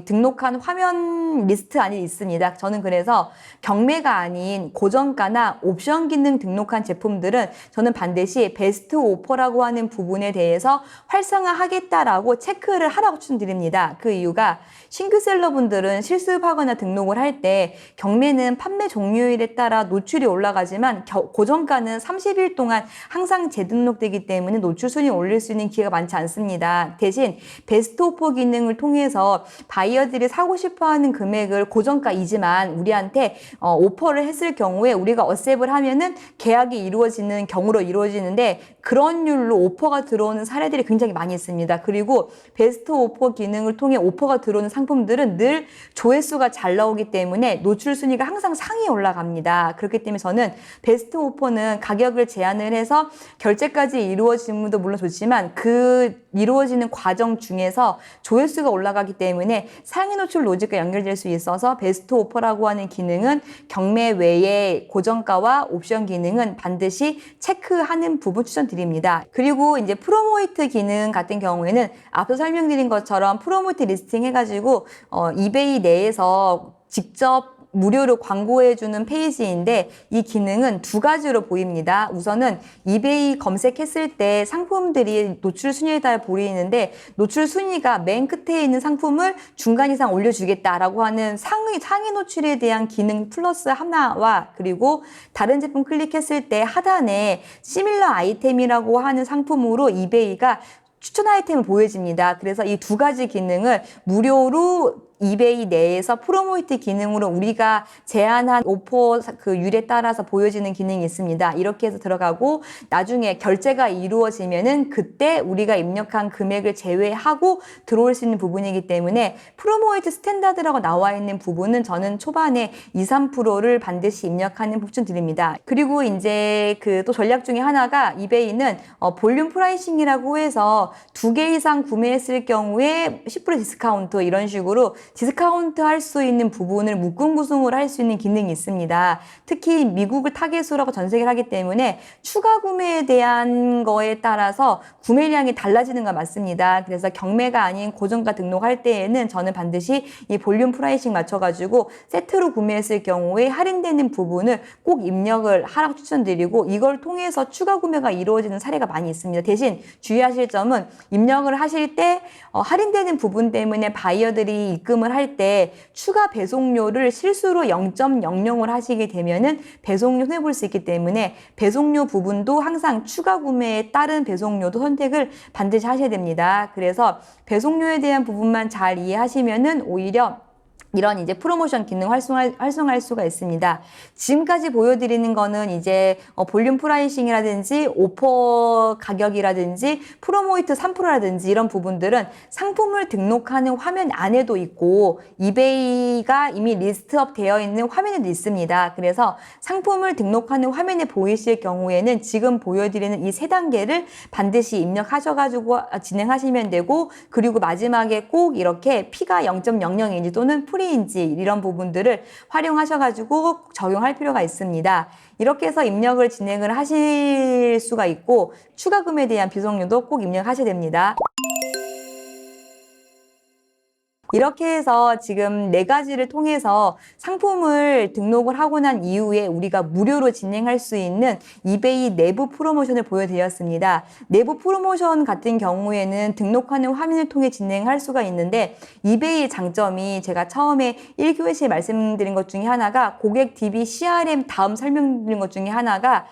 등록한 화면 리스트 안에 있습니다. 저는 그래서 경매가 아닌 고정가나 옵션 기능 등록한 제품들은 저는 반드시 베스트 오퍼라고 하는 부분에 대해서 활성화하겠다라고 체크를 하라고 추천드립니다. 그 이유가 신규 셀러분들은 실습하거나 등록을 할 때 경매는 판매 종료일에 따라 노출이 올라가지만 고정가는 30일 동안 항상 재등록되기 때문에 노출 순위 올릴 수 있는 기회가 많지 않습니다. 대신 베스트 오퍼 기능을 통해서 바이어들이 사고 싶어하는 금액을 고정가이지만 우리한테 오퍼를 했을 경우에 우리가 어셉을 하면은 계약이 이루어지는 경우로 이루어지는데 그런 율로 오퍼가 들어오는 사례들이 굉장히 많이 있습니다. 그리고 베스트 오퍼 기능을 통해 오퍼가 들어오는 상품들은 늘 조회수가 잘 나오기 때문에 노출 순위가 항상 상위에 올라갑니다. 그렇기 때문에 저는 베스트 오퍼는 가격을 제한을 해서 결제까지 이루어지는 것도 물론 좋지만 그 이루어지는 과정 중에서 조회수가 올라가기 때문에 상위 노출 로직과 연결될 수 있어서 베스트 오퍼라고 하는 기능은 경매 외에 고정가와 옵션 기능은 반드시 체크하는 부분 추천드립니다. 그리고 이제 프로모이트 기능 같은 경우에는 앞서 설명드린 것처럼 프로모이트 리스팅 해가지고 이베이 내에서 직접 무료로 광고해주는 페이지인데 이 기능은 두 가지로 보입니다. 우선은 이베이 검색했을 때 상품들이 노출 순위에 따라 보이는데 노출 순위가 맨 끝에 있는 상품을 중간 이상 올려주겠다라고 하는 상위 노출에 대한 기능 플러스 하나와 그리고 다른 제품 클릭했을 때 하단에 시밀러 아이템이라고 하는 상품으로 이베이가 추천 아이템을 보여집니다. 그래서 이 두 가지 기능을 무료로 이베이 내에서 프로모이트 기능으로 우리가 제한한 오퍼 그 율에 따라서 보여지는 기능이 있습니다. 이렇게 해서 들어가고 나중에 결제가 이루어지면은 그때 우리가 입력한 금액을 제외하고 들어올 수 있는 부분이기 때문에 프로모이트 스탠다드라고 나와 있는 부분은 저는 초반에 2~3%를 반드시 입력하는 부분 드립니다. 그리고 이제 그 또 전략 중에 하나가 이베이는 볼륨 프라이싱이라고 해서 2개 이상 구매했을 경우에 10% 디스카운트 이런 식으로 디스카운트 할 수 있는 부분을 묶음 구성으로 할 수 있는 기능이 있습니다. 특히 미국을 타겟으로 하고 전 세계를 하기 때문에 추가 구매에 대한 거에 따라서 구매량이 달라지는 건 맞습니다. 그래서 경매가 아닌 고정가 등록할 때에는 저는 반드시 이 볼륨 프라이싱 맞춰가지고 세트로 구매했을 경우에 할인되는 부분을 꼭 입력을 하라고 추천드리고, 이걸 통해서 추가 구매가 이루어지는 사례가 많이 있습니다. 대신 주의하실 점은 입력을 하실 때 할인되는 부분 때문에 바이어들이 입금을 할 때 추가 배송료를 실수로 0.00을 하시게 되면은 배송료 손해볼 수 있기 때문에 배송료 부분도 항상 추가 구매에 따른 배송료도 선택을 반드시 하셔야 됩니다. 그래서 배송료에 대한 부분만 잘 이해하시면은 오히려 이런 이제 프로모션 기능 활성화할 수가 있습니다. 지금까지 보여드리는 거는 이제 볼륨 프라이싱이라든지 오퍼 가격이라든지 프로모이트 3%라든지 이런 부분들은 상품을 등록하는 화면 안에도 있고 이베이가 이미 리스트업 되어 있는 화면에도 있습니다. 그래서 상품을 등록하는 화면에 보이실 경우에는 지금 보여드리는 이 세 단계를 반드시 입력하셔가지고 진행하시면 되고, 그리고 마지막에 꼭 이렇게 P가 0.00인지 또는 프리인지 이런 부분들을 활용하셔가지고 적용할 필요가 있습니다. 이렇게 해서 입력을 진행을 하실 수가 있고, 추가금에 대한 비송료도 꼭 입력하셔야 됩니다. 이렇게 해서 지금 4가지를 통해서 상품을 등록을 하고 난 이후에 우리가 무료로 진행할 수 있는 이베이 내부 프로모션을 보여드렸습니다. 내부 프로모션 같은 경우에는 등록하는 화면을 통해 진행할 수가 있는데, 이베이의 장점이 제가 처음에 1교시에 말씀드린 것 중에 하나가 고객 DB CRM 다음 설명드린 것 중에 하나가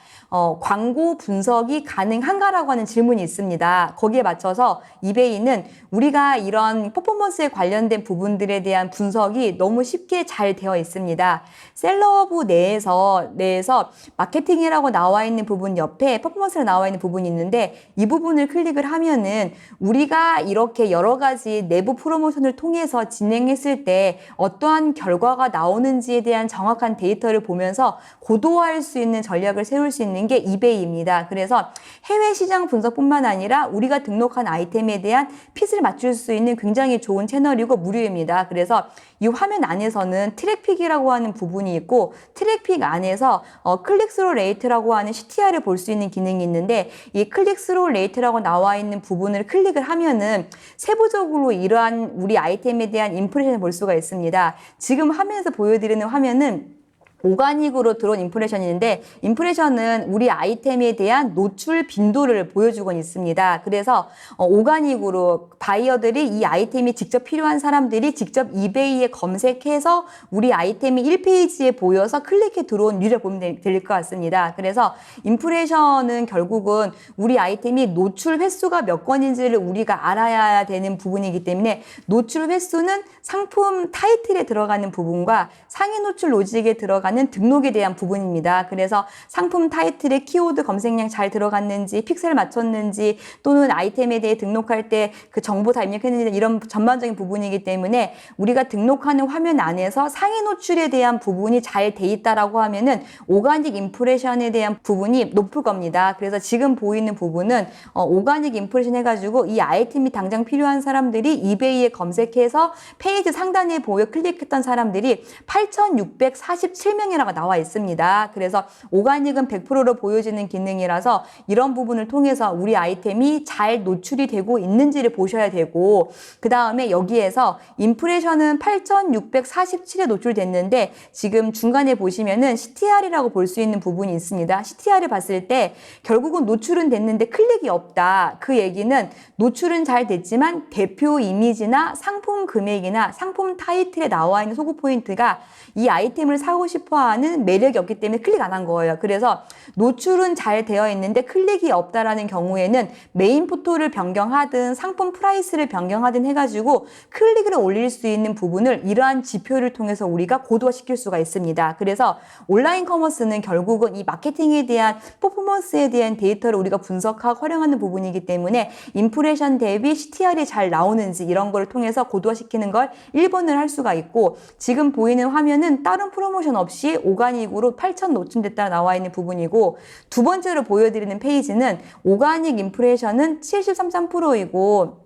광고 분석이 가능한가라고 하는 질문이 있습니다. 거기에 맞춰서 이베이는 우리가 이런 퍼포먼스에 관련된 부분들에 대한 분석이 너무 쉽게 잘 되어 있습니다. 셀러브 내에서 마케팅이라고 나와 있는 부분 옆에 퍼포먼스가 나와 있는 부분이 있는데, 이 부분을 클릭을 하면은 우리가 이렇게 여러 가지 내부 프로모션을 통해서 진행했을 때 어떠한 결과가 나오는지에 대한 정확한 데이터를 보면서 고도화할 수 있는 전략을 세울 수 있는 게 이베이입니다. 그래서 해외 시장 분석뿐만 아니라 우리가 등록한 아이템에 대한 핏을 맞출 수 있는 굉장히 좋은 채널이고 무료입니다. 그래서 이 화면 안에서는 트랙픽이라고 하는 부분이 있고, 트랙픽 안에서 클릭스루 레이트라고 하는 CTR을 볼 수 있는 기능이 있는데, 이 클릭스루 레이트라고 나와 있는 부분을 클릭을 하면은 세부적으로 이러한 우리 아이템에 대한 임프레션을 볼 수가 있습니다. 지금 화면에서 보여드리는 화면은 오가닉으로 들어온 임프레션인데, 임프레션은 우리 아이템에 대한 노출 빈도를 보여주고 있습니다. 그래서 오가닉으로 바이어들이 이 아이템이 직접 필요한 사람들이 직접 이베이에 검색해서 우리 아이템이 1페이지에 보여서 클릭해 들어온 류를 보면 될 것 같습니다. 그래서 임프레션은 결국은 우리 아이템이 노출 횟수가 몇 건인지를 우리가 알아야 되는 부분이기 때문에, 노출 횟수는 상품 타이틀에 들어가는 부분과 상위 노출 로직에 들어가는 등록에 대한 부분입니다. 그래서 상품 타이틀에 키워드 검색량 잘 들어갔는지, 픽셀 맞췄는지, 또는 아이템에 대해 등록할 때 그 정보 다 입력했는지, 이런 전반적인 부분이기 때문에 우리가 등록하는 화면 안에서 상위 노출에 대한 부분이 잘 돼 있다라고 하면은 오가닉 임프레션에 대한 부분이 높을 겁니다. 그래서 지금 보이는 부분은 오가닉 임프레션 해가지고 이 아이템이 당장 필요한 사람들이 이베이에 검색해서 페이지 상단에 보여 클릭했던 사람들이 8,647명이라고 나와 있습니다. 그래서 오가닉은 100%로 보여지는 기능이라서 이런 부분을 통해서 우리 아이템이 잘 노출이 되고 있는지를 보셔야 되고, 그 다음에 여기에서 임프레션은 8,647에 노출됐는데 지금 중간에 보시면은 CTR이라고 볼 수 있는 부분이 있습니다. CTR을 봤을 때 결국은 노출은 됐는데 클릭이 없다. 그 얘기는 노출은 잘 됐지만 대표 이미지나 상품 금액이나 상품 타이틀에 나와 있는 소구 포인트가 이 아이템을 사고 싶어하는 매력이 없기 때문에 클릭 안 한 거예요. 그래서 노출은 잘 되어 있는데 클릭이 없다라는 경우에는 메인 포토를 변경하든 상품 프라이스를 변경하든 해가지고 클릭을 올릴 수 있는 부분을 이러한 지표를 통해서 우리가 고도화시킬 수가 있습니다. 그래서 온라인 커머스는 결국은 이 마케팅에 대한 퍼포먼스에 대한 데이터를 우리가 분석하고 활용하는 부분이기 때문에 임프레션 대비 CTR이 잘 나오는지 이런 걸 통해서 고도화시키는 걸 1번을 할 수가 있고, 지금 보이는 화면은 다른 프로모션 없이 오가닉으로 8,000 노출됐다 나와 있는 부분이고, 두 번째로 보여드리는 페이지는 오가닉 임프레션은 73.3%이고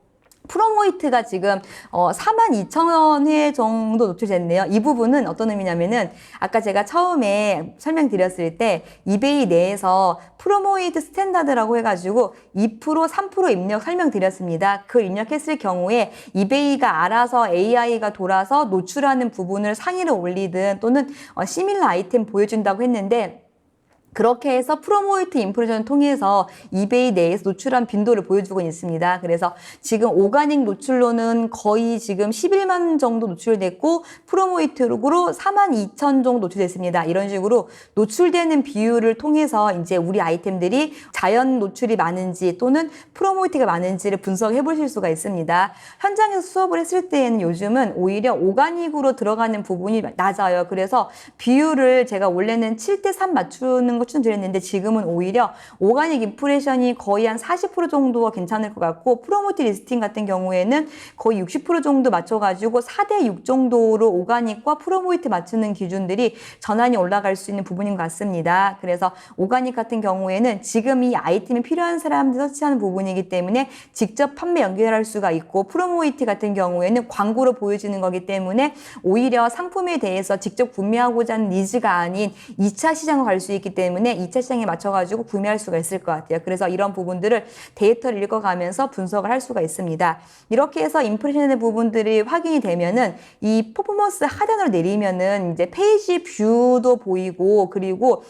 프로모이트가 지금 42,000회 정도 노출됐네요. 이 부분은 어떤 의미냐면은 아까 제가 처음에 설명드렸을 때 이베이 내에서 프로모이트 스탠다드라고 해가지고 2%, 3% 입력 설명드렸습니다. 그 입력했을 경우에 이베이가 알아서 AI가 돌아서 노출하는 부분을 상위로 올리든 또는 시밀러 아이템 보여준다고 했는데, 그렇게 해서 프로모이트 인프레션을 통해서 이베이 내에서 노출한 빈도를 보여주고 있습니다. 그래서 지금 오가닉 노출로는 거의 지금 11만 정도 노출됐고 프로모이트로 42,000 정도 노출됐습니다. 이런 식으로 노출되는 비율을 통해서 이제 우리 아이템들이 자연 노출이 많은지 또는 프로모이트가 많은지를 분석해 보실 수가 있습니다. 현장에서 수업을 했을 때에는 요즘은 오히려 오가닉으로 들어가는 부분이 낮아요. 그래서 비율을 제가 원래는 7:3 맞추는 거 추천드렸는데 지금은 오히려 오가닉 인프레션이 거의 한 40% 정도가 괜찮을 것 같고, 프로모트 리스팅 같은 경우에는 거의 60% 정도 맞춰가지고 4:6 정도로 오가닉과 프로모이트 맞추는 기준들이 전환이 올라갈 수 있는 부분인 것 같습니다. 그래서 오가닉 같은 경우에는 지금 이 아이템이 필요한 사람들 서치하는 부분이기 때문에 직접 판매 연결할 수가 있고, 프로모이트 같은 경우에는 광고로 보여지는 거기 때문에 오히려 상품에 대해서 직접 구매하고자 하는 니즈가 아닌 2차 시장으로 갈 수 있기 때문에 2차 시장에 맞춰가지고 구매할 수가 있을 것 같아요. 그래서 이런 부분들을 데이터를 읽어가면서 분석을 할 수가 있습니다. 이렇게 해서 인프레션의 부분들이 확인이 되면은 이 퍼포먼스 하단으로 내리면은 이제 페이지 뷰도 보이고, 그리고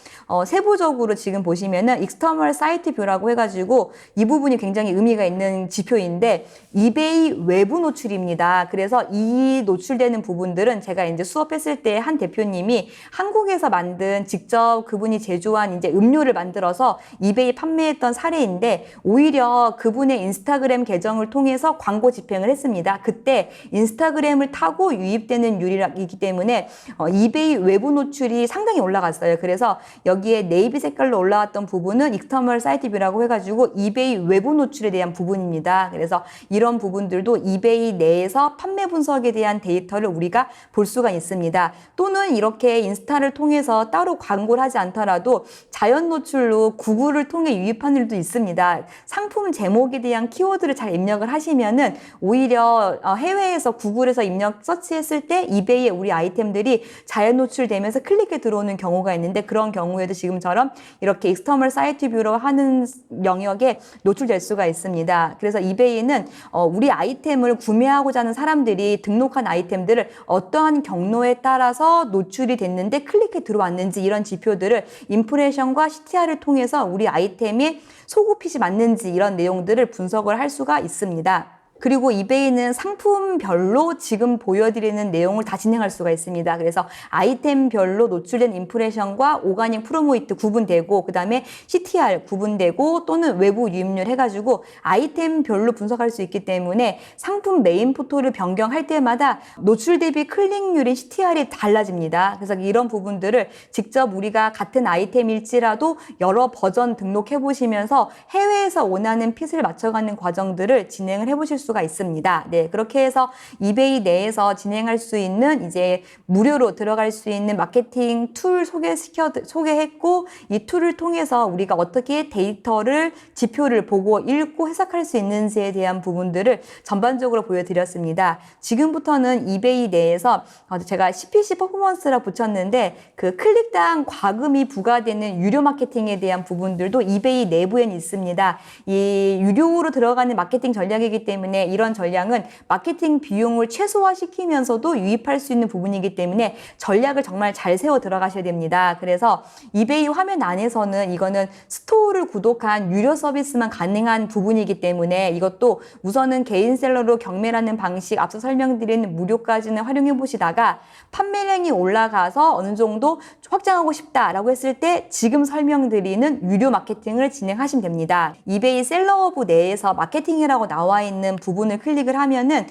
세부적으로 지금 보시면은 익스터널 사이트 뷰라고 해가지고 이 부분이 굉장히 의미가 있는 지표인데, 이베이 외부 노출입니다. 그래서 이 노출되는 부분들은 제가 이제 수업했을 때 한 대표님이 한국에서 만든, 직접 그분이 제조한 이제 음료를 만들어서 이베이 판매했던 사례인데, 오히려 그분의 인스타그램 계정을 통해서 광고 집행을 했습니다. 그때 인스타그램을 타고 유입되는 율이기 때문에 이베이 외부 노출이 상당히 올라갔어요. 그래서 여기에 네이비 색깔로 올라왔던 부분은 익스터널 사이트 뷰라고 해가지고 이베이 외부 노출에 대한 부분입니다. 그래서 이런 부분들도 이베이 내에서 판매 분석에 대한 데이터를 우리가 볼 수가 있습니다. 또는 이렇게 인스타를 통해서 따로 광고를 하지 않더라도 자연 노출로 구글을 통해 유입하는 일도 있습니다. 상품 제목에 대한 키워드를 잘 입력을 하시면은 오히려 해외에서 구글에서 입력 서치했을 때 이베이에 우리 아이템들이 자연 노출되면서 클릭해 들어오는 경우가 있는데, 그런 경우에도 지금처럼 이렇게 익스터널 사이트 뷰로 하는 영역에 노출될 수가 있습니다. 그래서 이베이는 우리 아이템을 구매하고자 하는 사람들이 등록한 아이템들을 어떠한 경로에 따라서 노출이 됐는데 클릭해 들어왔는지, 이런 지표들을 인프레션과 CTR을 통해서 우리 아이템이 소구핏이 맞는지 이런 내용들을 분석을 할 수가 있습니다. 그리고 이베이는 상품별로 지금 보여드리는 내용을 다 진행할 수가 있습니다. 그래서 아이템별로 노출된 인프레션과 오가닉 프로모이트 구분되고, 그 다음에 CTR 구분되고, 또는 외부 유입률 해가지고 아이템별로 분석할 수 있기 때문에 상품 메인 포토를 변경할 때마다 노출 대비 클릭률인 CTR이 달라집니다. 그래서 이런 부분들을 직접 우리가 같은 아이템일지라도 여러 버전 등록해 보시면서 해외에서 원하는 핏을 맞춰가는 과정들을 진행을 해보실 수가 있습니다. 네, 그렇게 해서 이베이 내에서 진행할 수 있는, 이제 무료로 들어갈 수 있는 마케팅 툴 소개했고, 이 툴을 통해서 우리가 어떻게 데이터를, 지표를 보고 읽고 해석할 수 있는지에 대한 부분들을 전반적으로 보여드렸습니다. 지금부터는 이베이 내에서 제가 CPC 퍼포먼스라 붙였는데, 그 클릭당 과금이 부과되는 유료 마케팅에 대한 부분들도 이베이 내부에는 있습니다. 이 유료로 들어가는 마케팅 전략이기 때문에 이런 전략은 마케팅 비용을 최소화시키면서도 유입할 수 있는 부분이기 때문에 전략을 정말 잘 세워 들어가셔야 됩니다. 그래서 이베이 화면 안에서는 이거는 스토어를 구독한 유료 서비스만 가능한 부분이기 때문에 이것도 우선은 개인 셀러로 경매라는 방식, 앞서 설명드린 무료까지는 활용해 보시다가 판매량이 올라가서 어느 정도 확장하고 싶다라고 했을 때 지금 설명드리는 유료 마케팅을 진행하시면 됩니다. 이베이 셀러허브 내에서 마케팅이라고 나와 있는 부분을 클릭을 하면은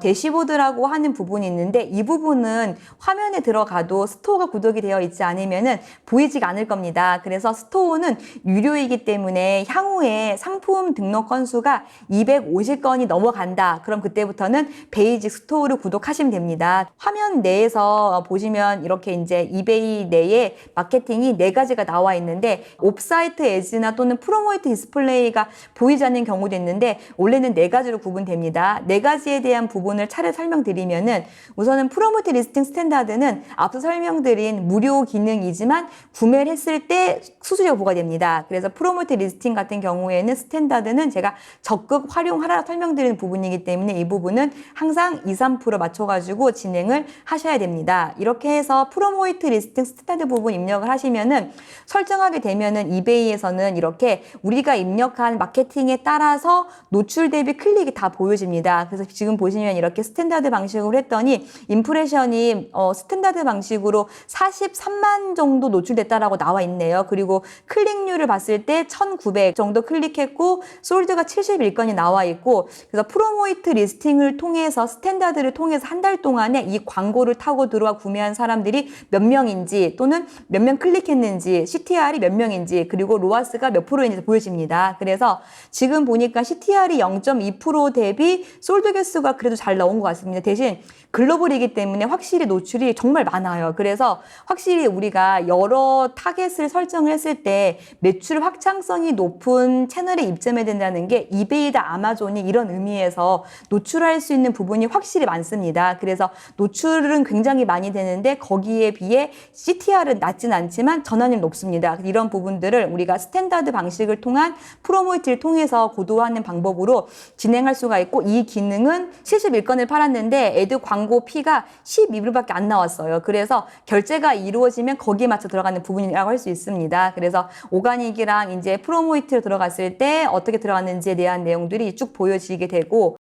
대시보드라고 하는 부분이 있는데, 이 부분은 화면에 들어가도 스토어가 구독이 되어 있지 않으면은 보이지가 않을 겁니다. 그래서 스토어는 유료이기 때문에 향후에 상품 등록 건수가 250건이 넘어간다. 그럼 그때부터는 베이직 스토어를 구독하시면 됩니다. 화면 내에서 보시면 이렇게 이제 이베이 내에 마케팅이 4가지가 나와 있는데, 옵사이트 에즈나 또는 프로모이트 디스플레이가 보이지 않는 경우도 있는데, 원래는 4가지로 구분이 부분 됩니다. 네 가지에 대한 부분을 차례 설명드리면은 우선은 프로모트 리스팅 스탠다드는 앞서 설명드린 무료 기능이지만 구매를 했을 때 수수료가 부과됩니다. 그래서 프로모트 리스팅 같은 경우에는 스탠다드는 제가 적극 활용하라 설명드리는 부분이기 때문에 이 부분은 항상 2, 3% 맞춰가지고 진행을 하셔야 됩니다. 이렇게 해서 프로모트 리스팅 스탠다드 부분 입력을 하시면은 설정하게 되면은 이베이에서는 이렇게 우리가 입력한 마케팅에 따라서 노출 대비 클릭이 다 보여집니다. 그래서 지금 보시면 이렇게 스탠다드 방식으로 했더니 임프레션이 스탠다드 방식으로 43만 정도 노출됐다라고 나와 있네요. 그리고 클릭률을 봤을 때 1900 정도 클릭했고 솔드가 71건이 나와 있고 그래서 프로모이트 리스팅을 통해서 스탠다드를 통해서 한 달 동안에 이 광고를 타고 들어와 구매한 사람들이 몇 명인지 또는 몇 명 클릭했는지 CTR이 몇 명인지 그리고 로아스가 몇 프로인지 보여집니다. 그래서 지금 보니까 CTR이 0.2% 대비 솔드 개수가 그래도 잘 나온 것 같습니다. 대신 글로벌이기 때문에 확실히 노출이 정말 많아요. 그래서 확실히 우리가 여러 타겟을 설정을 했을 때 매출 확장성이 높은 채널에 입점해야 된다는 게 이베이다 아마존이 이런 의미에서 노출할 수 있는 부분이 확실히 많습니다. 그래서 노출은 굉장히 많이 되는데 거기에 비해 CTR은 낮진 않지만 전환율이 높습니다. 이런 부분들을 우리가 스탠다드 방식을 통한 프로모이트를 통해서 고도화하는 방법으로 진행할 수가 있고 이 기능은 71건을 팔았는데 애드 광고 피가 12불밖에 안 나왔어요. 그래서 결제가 이루어지면 거기에 맞춰 들어가는 부분이라고 할 수 있습니다. 그래서 오가닉이랑 이제 프로모이트로 들어갔을 때 어떻게 들어갔는지에 대한 내용들이 쭉 보여지게 되고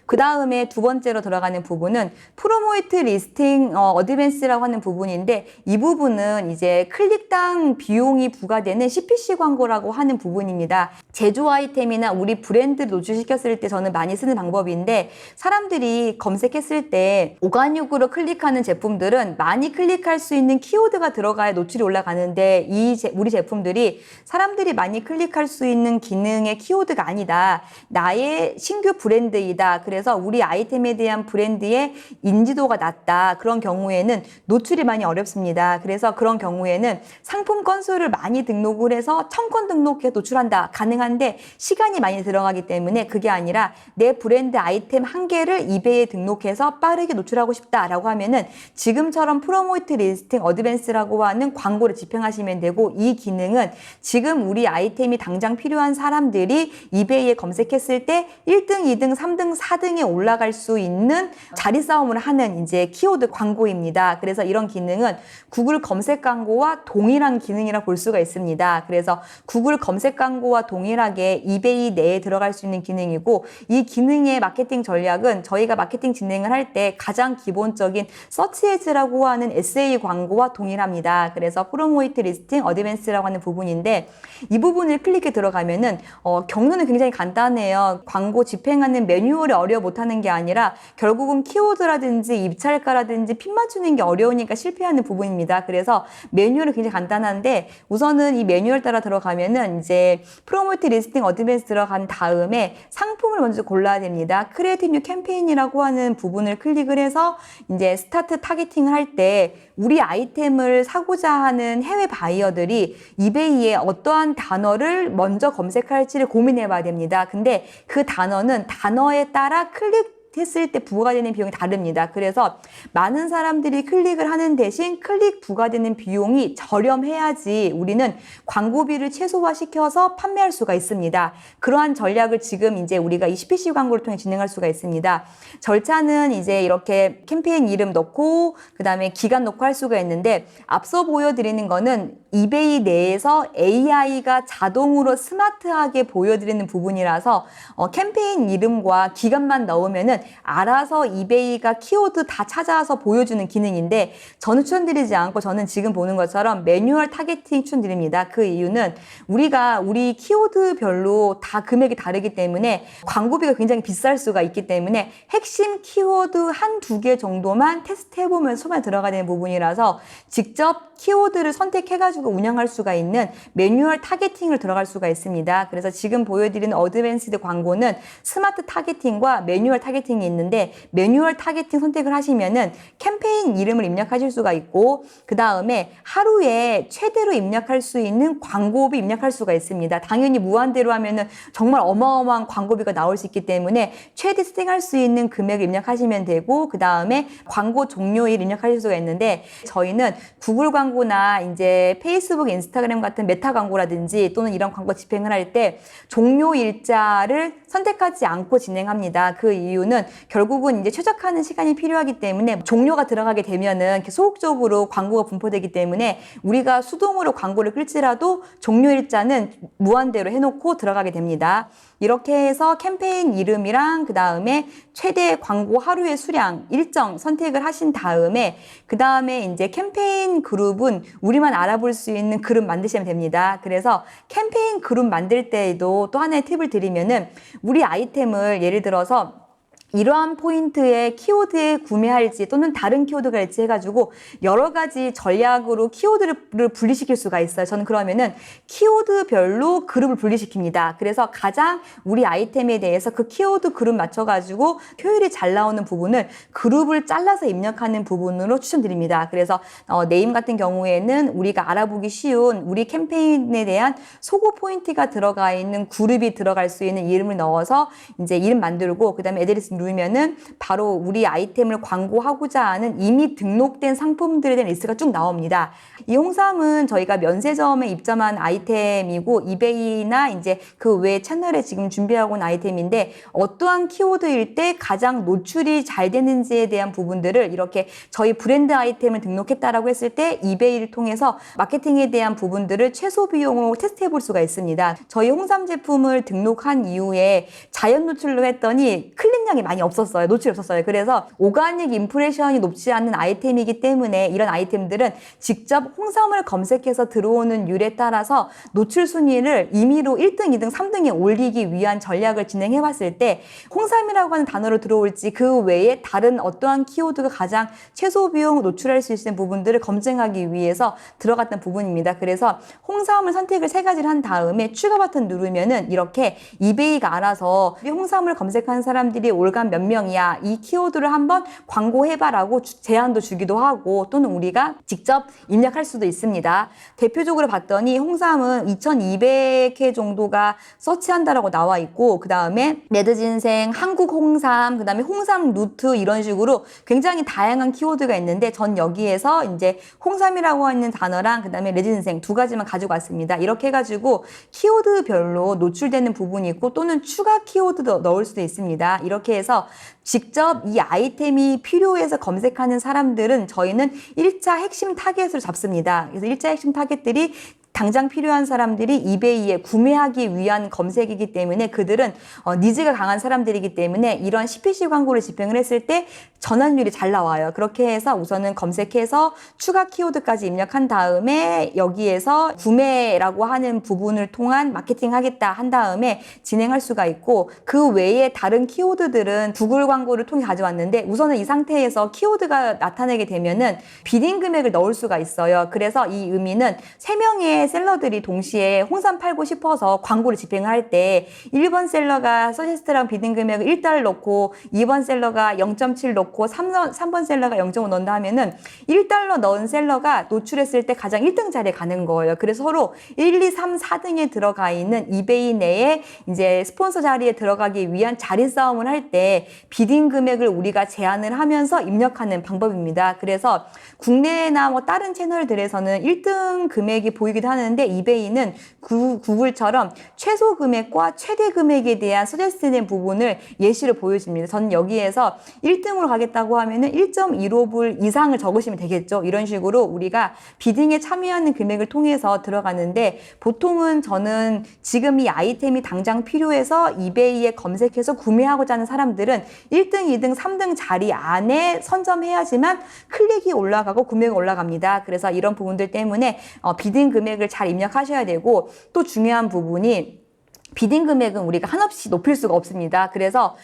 그 다음에 두 번째로 들어가는 부분은 프로모이트 리스팅 어드밴스라고 하는 부분인데 이 부분은 이제 클릭당 비용이 부과되는 CPC 광고라고 하는 부분입니다. 제조 아이템이나 우리 브랜드를 노출시켰을 때 저는 많이 쓰는 방법인데 사람들이 검색했을 때 오가닉으로 클릭하는 제품들은 많이 클릭할 수 있는 키워드가 들어가야 노출이 올라가는데 우리 제품들이 사람들이 많이 클릭할 수 있는 기능의 키워드가 아니다. 나의 신규 브랜드이다. 그래서 우리 아이템에 대한 브랜드의 인지도가 낮다. 그런 경우에는 노출이 많이 어렵습니다. 그래서 그런 경우에는 상품 건수를 많이 등록을 해서 1000건 등록해 노출한다. 가능한데 시간이 많이 들어가기 때문에 그게 아니라 내 브랜드 아이템 한 개를 이베이에 등록해서 빠르게 노출하고 싶다라고 하면은 지금처럼 프로모이트 리스팅 어드밴스라고 하는 광고를 집행하시면 되고 이 기능은 지금 우리 아이템이 당장 필요한 사람들이 이베이에 검색했을 때 1등, 2등, 3등, 4등에 올라갈 수 있는 자리 싸움을 하는 이제 키워드 광고입니다. 그래서 이런 기능은 구글 검색 광고와 동일한 기능이라 볼 수가 있습니다. 그래서 구글 검색 광고와 동일하게 이베이 내에 들어갈 수 있는 기능이고 이 기능의 마케팅 전략은 저희가 마케팅 진행을 할 때 가장 기본적인 서치에즈라고 하는 SA 광고와 동일합니다. 그래서 프로모이트 리스팅 어드밴스라고 하는 부분인데 이 부분을 클릭해 들어가면은 경로는 굉장히 간단해요. 광고 집행하는 매뉴얼이 어려워 못하는 게 아니라 결국은 키워드라든지 입찰가라든지 핀 맞추는 게 어려우니까 실패하는 부분입니다. 그래서 매뉴얼은 굉장히 간단한데 우선은 이 매뉴얼 따라 들어가면은 이제 프로모트 리스팅 어드밴스 들어간 다음에 상품을 먼저 골라야 됩니다. 크리에이티브 뉴 캠페인이라고 하는 부분을 클릭을 해서 이제 스타트 타겟팅을 할 때 우리 아이템을 사고자 하는 해외 바이어들이 이베이에 어떠한 단어를 먼저 검색할지를 고민해 봐야 됩니다. 근데 그 단어는 단어에 따라 클릭했을 때 부과되는 비용이 다릅니다. 그래서 많은 사람들이 클릭을 하는 대신 클릭 부과되는 비용이 저렴해야지 우리는 광고비를 최소화시켜서 판매할 수가 있습니다. 그러한 전략을 지금 이제 우리가 이 CPC 광고를 통해 진행할 수가 있습니다. 절차는 이제 이렇게 캠페인 이름 넣고 그 다음에 기간 넣고 할 수가 있는데 앞서 보여드리는 거는 이베이 내에서 AI가 자동으로 스마트하게 보여드리는 부분이라서 캠페인 이름과 기간만 넣으면은 알아서 이베이가 키워드 다 찾아서 보여주는 기능인데 저는 추천드리지 않고 저는 지금 보는 것처럼 매뉴얼 타겟팅 추천드립니다. 그 이유는 우리가 우리 키워드별로 다 금액이 다르기 때문에 광고비가 굉장히 비쌀 수가 있기 때문에 핵심 키워드 한두 개 정도만 테스트 해보면서 손에 들어가야 되는 부분이라서 직접 키워드를 선택해가지고 수가 운영할 수가 있는 매뉴얼 타겟팅을 들어갈 수가 있습니다. 그래서 지금 보여드리는 어드밴스드 광고는 스마트 타겟팅과 매뉴얼 타겟팅이 있는데 매뉴얼 타겟팅 선택을 하시면은 캠페인 이름을 입력하실 수가 있고 그 다음에 하루에 최대로 입력할 수 있는 광고비 입력할 수가 있습니다. 당연히 무한대로 하면은 정말 어마어마한 광고비가 나올 수 있기 때문에 최대 세팅할 수 있는 금액을 입력하시면 되고 그 다음에 광고 종료일 입력하실 수가 있는데 저희는 구글 광고나 이제 페이스북, 인스타그램 같은 메타 광고라든지 또는 이런 광고 집행을 할 때 종료 일자를 선택하지 않고 진행합니다. 그 이유는 결국은 이제 최적화하는 시간이 필요하기 때문에 종료가 들어가게 되면은 이렇게 소극적으로 광고가 분포되기 때문에 우리가 수동으로 광고를 끌지라도 종료 일자는 무한대로 해놓고 들어가게 됩니다. 이렇게 해서 캠페인 이름이랑 그 다음에 최대 광고 하루의 수량 일정 선택을 하신 다음에 그 다음에 이제 캠페인 그룹은 우리만 알아볼 수 있는 그룹 만드시면 됩니다. 그래서 캠페인 그룹 만들 때에도 또 하나의 팁을 드리면은 우리 아이템을 예를 들어서 이러한 포인트의 키워드에 구매할지 또는 다른 키워드가 할지 해가지고 여러 가지 전략으로 키워드를 분리시킬 수가 있어요. 저는 그러면은 키워드별로 그룹을 분리시킵니다. 그래서 가장 우리 아이템에 대해서 그 키워드 그룹 맞춰가지고 효율이 잘 나오는 부분을 그룹을 잘라서 입력하는 부분으로 추천드립니다. 그래서 네임 같은 경우에는 우리가 알아보기 쉬운 우리 캠페인에 대한 소고 포인트가 들어가 있는 그룹이 들어갈 수 있는 이름을 넣어서 이제 이름 만들고 그 다음에 애드레스 누르면은 바로 우리 아이템을 광고하고자 하는 이미 등록된 상품들에 대한 리스트가 쭉 나옵니다. 이 홍삼은 저희가 면세점에 입점한 아이템이고 이베이나 이제 그 외 채널에 지금 준비하고 있는 아이템인데 어떠한 키워드일 때 가장 노출이 잘 되는지에 대한 부분들을 이렇게 저희 브랜드 아이템을 등록했다라고 했을 때 이베이를 통해서 마케팅에 대한 부분들을 최소 비용으로 테스트해 볼 수가 있습니다. 저희 홍삼 제품을 등록한 이후에 자연 노출로 했더니 클릭량이 많이 없었어요. 노출이 없었어요. 그래서 오가닉 임프레션이 높지 않은 아이템이기 때문에 이런 아이템들은 직접 홍삼을 검색해서 들어오는 률에 따라서 노출 순위를 임의로 1등, 2등, 3등에 올리기 위한 전략을 진행해 봤을 때 홍삼이라고 하는 단어로 들어올지 그 외에 다른 어떠한 키워드가 가장 최소 비용을 노출할 수 있는 부분들을 검증하기 위해서 들어갔던 부분입니다. 그래서 홍삼을 선택을 3가지를 한 다음에 추가 버튼 누르면은 이렇게 이베이가 알아서 홍삼을 검색하는 사람들이 올간 몇 명이야. 이 키워드를 한번 광고해봐라고 제안도 주기도 하고 또는 우리가 직접 입력할 수도 있습니다. 대표적으로 봤더니 홍삼은 2200회 정도가 서치한다라고 나와 있고 그 다음에 레드진생, 한국 홍삼, 그 다음에 홍삼 루트 이런 식으로 굉장히 다양한 키워드가 있는데 전 여기에서 이제 홍삼이라고 하는 단어랑 그 다음에 레드진생 2가지만 가지고 왔습니다. 이렇게 해가지고 키워드별로 노출되는 부분이 있고 또는 추가 키워드도 넣을 수도 있습니다. 이렇게 해서 직접 이 아이템이 필요해서 검색하는 사람들은 저희는 1차 핵심 타겟으로 잡습니다. 그래서 1차 핵심 타겟들이 당장 필요한 사람들이 이베이에 구매하기 위한 검색이기 때문에 그들은 니즈가 강한 사람들이기 때문에 이런 CPC 광고를 집행을 했을 때 전환율이 잘 나와요. 그렇게 해서 우선은 검색해서 추가 키워드까지 입력한 다음에 여기에서 구매라고 하는 부분을 통한 마케팅 하겠다 한 다음에 진행할 수가 있고 그 외에 다른 키워드들은 구글 광고를 통해 가져왔는데 우선은 이 상태에서 키워드가 나타나게 되면은 비딩 금액을 넣을 수가 있어요. 그래서 이 의미는 3명의 셀러들이 동시에 홍삼 팔고 싶어서 광고를 집행할 때 1번 셀러가 서제스트랑 비딩 금액을 1달러 넣고 2번 셀러가 0.7 넣고 3번 셀러가 0.5 넣는다 하면은 1달러 넣은 셀러가 노출했을 때 가장 1등 자리에 가는 거예요. 그래서 서로 1, 2, 3, 4등에 들어가 있는 이베이 내에 이제 스폰서 자리에 들어가기 위한 자리 싸움을 할 때 비딩 금액을 우리가 제한을 하면서 입력하는 방법입니다. 그래서 국내나 뭐 다른 채널들에서는 1등 금액이 보이기도 하는데 이베이는 구글처럼 최소 금액과 최대 금액에 대한 서제스트된 부분을 예시를 보여줍니다. 저는 여기에서 1등으로 가겠다고 하면은 1.15불 이상을 적으시면 되겠죠. 이런 식으로 우리가 비딩에 참여하는 금액을 통해서 들어가는데 보통은 저는 지금 이 아이템이 당장 필요해서 이베이에 검색해서 구매하고자 하는 사람들은 1등, 2등, 3등 자리 안에 선점해야지만 클릭이 올라가고 구매가 올라갑니다. 그래서 이런 부분들 때문에 비딩 금액을 잘 입력하셔야 되고 또 중요한 부분이 비딩 금액은 우리가 한없이 높일 수가 없습니다. 그래서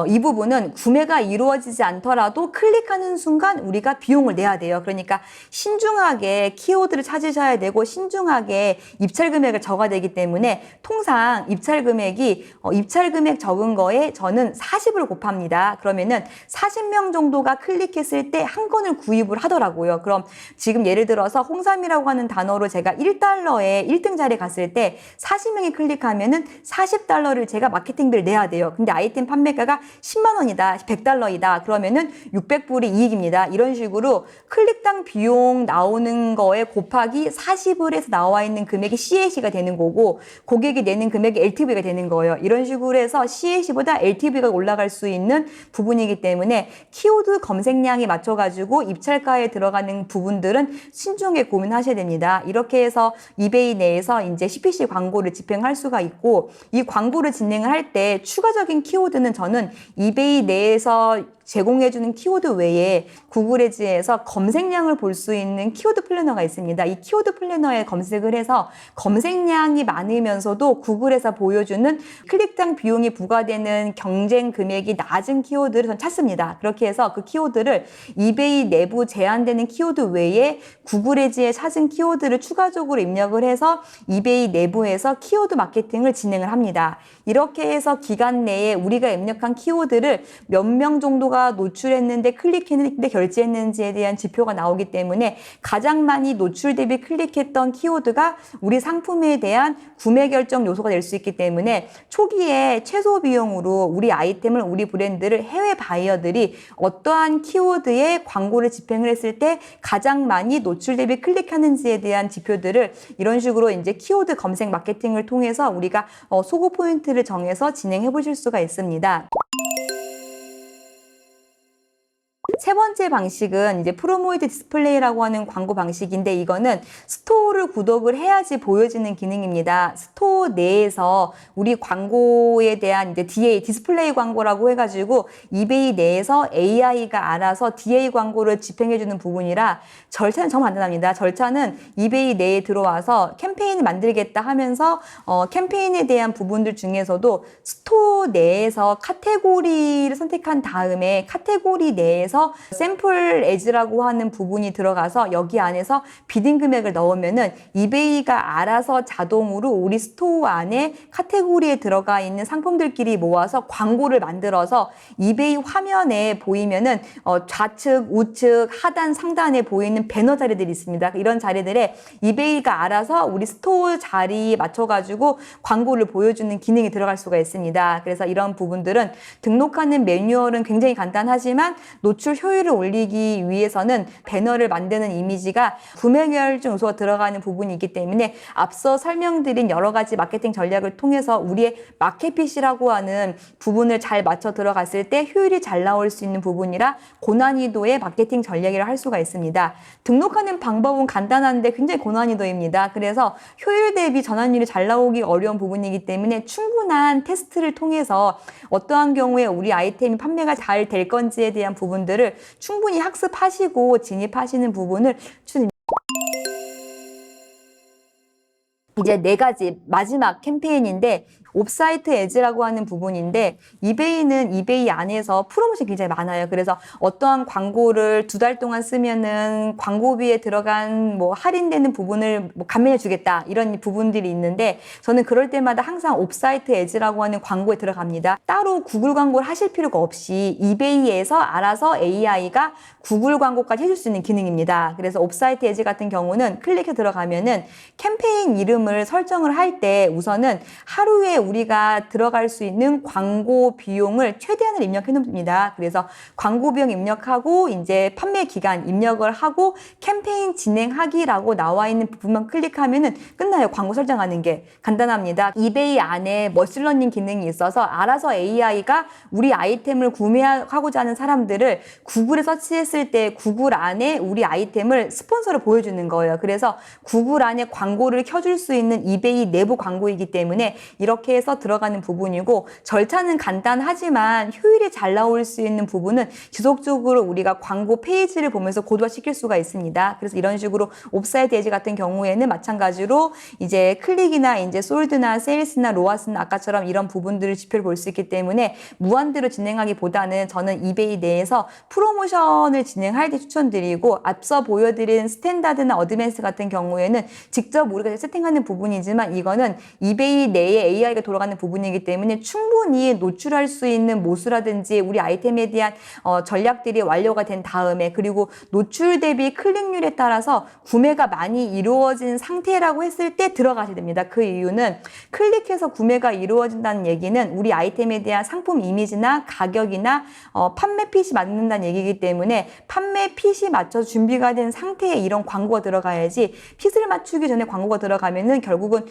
이 부분은 구매가 이루어지지 않더라도 클릭하는 순간 우리가 비용을 내야 돼요. 그러니까 신중하게 키워드를 찾으셔야 되고 신중하게 입찰 금액을 적어야 되기 때문에 통상 입찰 금액이 입찰 금액 적은 거에 저는 40을 곱합니다. 그러면은 40명 정도가 클릭했을 때 한 건을 구입을 하더라고요. 그럼 지금 예를 들어서 홍삼이라고 하는 단어로 제가 1달러에 1등 자리에 갔을 때 40명이 클릭하면은 40달러를 제가 마케팅비를 내야 돼요. 근데 아이템 판매가가 10만 원이다, 100달러이다. 그러면은 600불이 이익입니다. 이런 식으로 클릭당 비용 나오는 거에 곱하기 40을 해서 나와 있는 금액이 CAC가 되는 거고 고객이 내는 금액이 LTV가 되는 거예요. 이런 식으로 해서 CAC보다 LTV가 올라갈 수 있는 부분이기 때문에 키워드 검색량에 맞춰가지고 입찰가에 들어가는 부분들은 신중하게 고민하셔야 됩니다. 이렇게 해서 이베이 내에서 이제 CPC 광고를 집행할 수가 있고 이 광고를 진행을 할 때 추가적인 키워드는 저는 이베이 내에서 제공해주는 키워드 외에 구글 에즈에서 검색량을 볼 수 있는 키워드 플래너가 있습니다. 이 키워드 플래너에 검색을 해서 검색량이 많으면서도 구글에서 보여주는 클릭당 비용이 부과되는 경쟁 금액이 낮은 키워드를 전 찾습니다. 그렇게 해서 그 키워드를 이베이 내부 제한되는 키워드 외에 구글 에즈에 찾은 키워드를 추가적으로 입력을 해서 이베이 내부에서 키워드 마케팅을 진행을 합니다. 이렇게 해서 기간 내에 우리가 입력한 키워드를 몇 명 정도가 노출했는데 클릭했는데 결제했는지에 대한 지표가 나오기 때문에 가장 많이 노출 대비 클릭했던 키워드가 우리 상품에 대한 구매 결정 요소가 될 수 있기 때문에 초기에 최소 비용으로 우리 아이템을 우리 브랜드를 해외 바이어들이 어떠한 키워드에 광고를 집행을 했을 때 가장 많이 노출 대비 클릭하는지에 대한 지표들을 이런 식으로 이제 키워드 검색 마케팅을 통해서 우리가 소구 포인트를 정해서 진행해 보실 수가 있습니다. 세 번째 방식은 이제 프로모이드 디스플레이라고 하는 광고 방식인데 이거는 스토어를 구독을 해야지 보여지는 기능입니다. 스토어 내에서 우리 광고에 대한 이제 DA, 디스플레이 광고라고 해가지고 이베이 내에서 AI가 알아서 DA 광고를 집행해주는 부분이라 절차는 정말 간단합니다. 절차는 이베이 내에 들어와서 캠페인을 만들겠다 하면서 캠페인에 대한 부분들 중에서도 스토어 내에서 카테고리를 선택한 다음에 카테고리 내에서 샘플 에즈라고 하는 부분이 들어가서 여기 안에서 비딩 금액을 넣으면은 이베이가 알아서 자동으로 우리 스토어 안에 카테고리에 들어가 있는 상품들끼리 모아서 광고를 만들어서 이베이 화면에 보이면은 좌측, 우측, 하단, 상단에 보이는 배너 자리들이 있습니다. 이런 자리들에 이베이가 알아서 우리 스토어 자리에 맞춰가지고 광고를 보여주는 기능이 들어갈 수가 있습니다. 그래서 이런 부분들은 등록하는 매뉴얼은 굉장히 간단하지만 노출 효율을 올리기 위해서는 배너를 만드는 이미지가 구매 결정 요소가 들어가는 부분이기 때문에 앞서 설명드린 여러 가지 마케팅 전략을 통해서 우리의 마켓핏이라고 하는 부분을 잘 맞춰 들어갔을 때 효율이 잘 나올 수 있는 부분이라 고난이도의 마케팅 전략이라 할 수가 있습니다. 등록하는 방법은 간단한데 굉장히 고난이도입니다. 그래서 효율 대비 전환율이 잘 나오기 어려운 부분이기 때문에 충분한 테스트를 통해서 어떠한 경우에 우리 아이템이 판매가 잘 될 건지에 대한 부분들을 충분히 학습하시고 진입하시는 부분을 추천드립니다. 이제 네 가지 마지막 캠페인인데 옵사이트 에즈라고 하는 부분인데 이베이는 이베이 안에서 프로모션이 굉장히 많아요. 그래서 어떠한 광고를 2달 동안 쓰면은 광고비에 들어간 뭐 할인되는 부분을 뭐 감면해 주겠다 이런 부분들이 있는데 저는 그럴 때마다 항상 옵사이트 에즈라고 하는 광고에 들어갑니다. 따로 구글 광고를 하실 필요가 없이 이베이에서 알아서 AI가 구글 광고까지 해줄 수 있는 기능입니다. 그래서 옵사이트 에즈 같은 경우는 클릭해 들어가면은 캠페인 이름을 설정을 할 때 우선은 하루에 우리가 들어갈 수 있는 광고 비용을 최대한을 입력해 놓습니다. 그래서 광고 비용 입력하고 이제 판매 기간 입력을 하고 캠페인 진행하기라고 나와 있는 부분만 클릭하면은 끝나요. 광고 설정하는 게 간단합니다. 이베이 안에 머신러닝 기능이 있어서 알아서 AI가 우리 아이템을 구매하고자 하는 사람들을 구글에 서치했을 때 구글 안에 우리 아이템을 스폰서로 보여주는 거예요. 그래서 구글 안에 광고를 켜줄 수 있는 이베이 내부 광고이기 때문에 이렇게 이렇게 해서 들어가는 부분이고, 절차는 간단하지만 효율이 잘 나올 수 있는 부분은 지속적으로 우리가 광고 페이지를 보면서 고도화시킬 수가 있습니다. 그래서 이런 식으로 옵사이트 에지 같은 경우에는 마찬가지로 이제 클릭이나 이제 솔드나 세일스나 로아스나 아까처럼 이런 부분들을 지표를 볼 수 있기 때문에 무한대로 진행하기보다는 저는 이베이 내에서 프로모션을 진행할 때 추천드리고, 앞서 보여드린 스탠다드나 어드밴스 같은 경우에는 직접 우리가 세팅하는 부분이지만 이거는 이베이 내에 AI가 돌아가는 부분이기 때문에 충분히 노출할 수 있는 모수라든지 우리 아이템에 대한 전략들이 완료가 된 다음에, 그리고 노출 대비 클릭률에 따라서 구매가 많이 이루어진 상태라고 했을 때 들어가셔야 됩니다. 그 이유는 클릭해서 구매가 이루어진다는 얘기는 우리 아이템에 대한 상품 이미지나 가격이나 판매 핏이 맞는다는 얘기이기 때문에 판매 핏이 맞춰서 준비가 된 상태에 이런 광고가 들어가야지, 핏을 맞추기 전에 광고가 들어가면은 결국은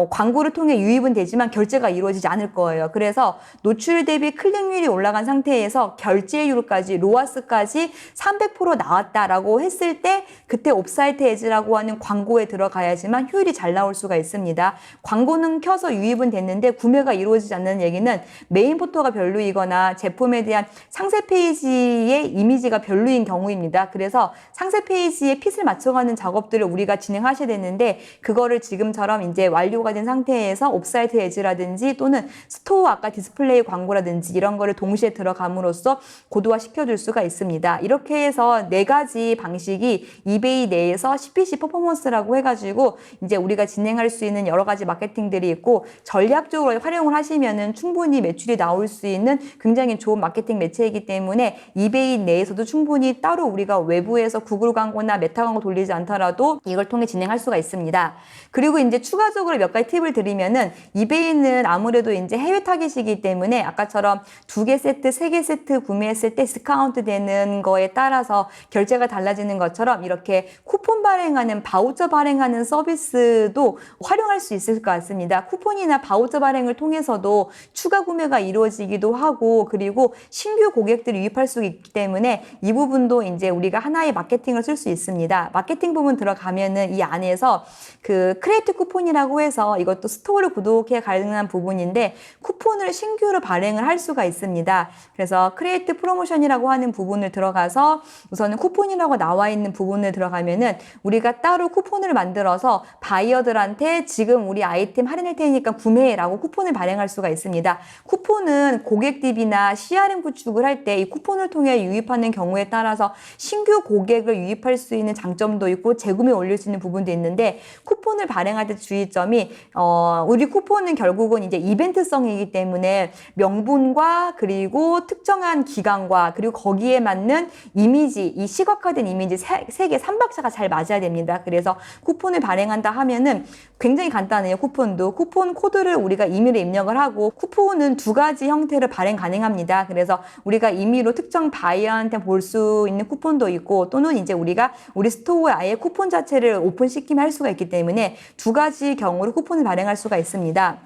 광고를 통해 유입은 되지만 결제가 이루어지지 않을 거예요. 그래서 노출 대비 클릭률이 올라간 상태에서 결제율까지, 로아스까지 300% 나왔다라고 했을 때 그때 옵사이트 에즈라고 하는 광고에 들어가야지만 효율이 잘 나올 수가 있습니다. 광고는 켜서 유입은 됐는데 구매가 이루어지지 않는 얘기는 메인 포토가 별로이거나 제품에 대한 상세 페이지의 이미지가 별로인 경우입니다. 그래서 상세 페이지에 핏을 맞춰가는 작업들을 우리가 진행하셔야 되는데, 그거를 지금처럼 이제 완료가 된 상태에서 옵사이트 에즈라든지 또는 스토어 아까 디스플레이 광고라든지 이런 거를 동시에 들어감으로써 고도화 시켜줄 수가 있습니다. 이렇게 해서 4가지 방식이 이베이 내에서 CPC 퍼포먼스라고 해가지고 이제 우리가 진행할 수 있는 여러 가지 마케팅들이 있고, 전략적으로 활용을 하시면은 충분히 매출이 나올 수 있는 굉장히 좋은 마케팅 매체이기 때문에 이베이 내에서도 충분히 따로 우리가 외부에서 구글 광고나 메타 광고 돌리지 않더라도 이걸 통해 진행할 수가 있습니다. 그리고 이제 추가적으로 몇 가지 팁을 드리면은, 이베이는 아무래도 이제 해외 타깃이기 때문에 아까처럼 2개 세트, 3개 세트 구매했을 때 디스카운트 되는 거에 따라서 결제가 달라지는 것처럼 이렇게 쿠폰 발행하는, 바우처 발행하는 서비스도 활용할 수 있을 것 같습니다. 쿠폰이나 바우처 발행을 통해서도 추가 구매가 이루어지기도 하고, 그리고 신규 고객들을 유입할 수 있기 때문에 이 부분도 이제 우리가 하나의 마케팅을 쓸 수 있습니다. 마케팅 부분 들어가면은 이 안에서 그 크리에이트 쿠폰이라고 해서 이것도 스토어를 구독해 가능한 부분인데, 쿠폰을 신규로 발행을 할 수가 있습니다. 그래서 크리에이트 프로모션이라고 하는 부분을 들어가서 우선은 쿠폰이라고 나와 있는 부분을 들어가면은 우리가 따로 쿠폰을 만들어서 바이어들한테 지금 우리 아이템 할인할 테니까 구매해라고 쿠폰을 발행할 수가 있습니다. 쿠폰은 고객 DB나 CRM 구축을 할 때 이 쿠폰을 통해 유입하는 경우에 따라서 신규 고객을 유입할 수 있는 장점도 있고 재구매 올릴 수 있는 부분도 있는데, 쿠폰을 발행할 때 주의점이 우리 쿠폰은 결국은 이제 이벤트성이기 때문에 명분과 그리고 특정한 기간과 그리고 거기에 맞는 이미지, 이 시각화된 이미지 세 개, 3박자가 잘 맞아야 됩니다. 그래서 쿠폰을 발행한다 하면은 굉장히 간단해요. 쿠폰도 쿠폰 코드를 우리가 임의로 입력을 하고, 쿠폰은 2가지 형태로 발행 가능합니다. 그래서 우리가 임의로 특정 바이어한테 볼 수 있는 쿠폰도 있고, 또는 이제 우리가 우리 스토어에 아예 쿠폰 자체를 오픈시키면 할 수가 있기 때문에 2가지 경우로 쿠폰을 발행할 수가 있습니다.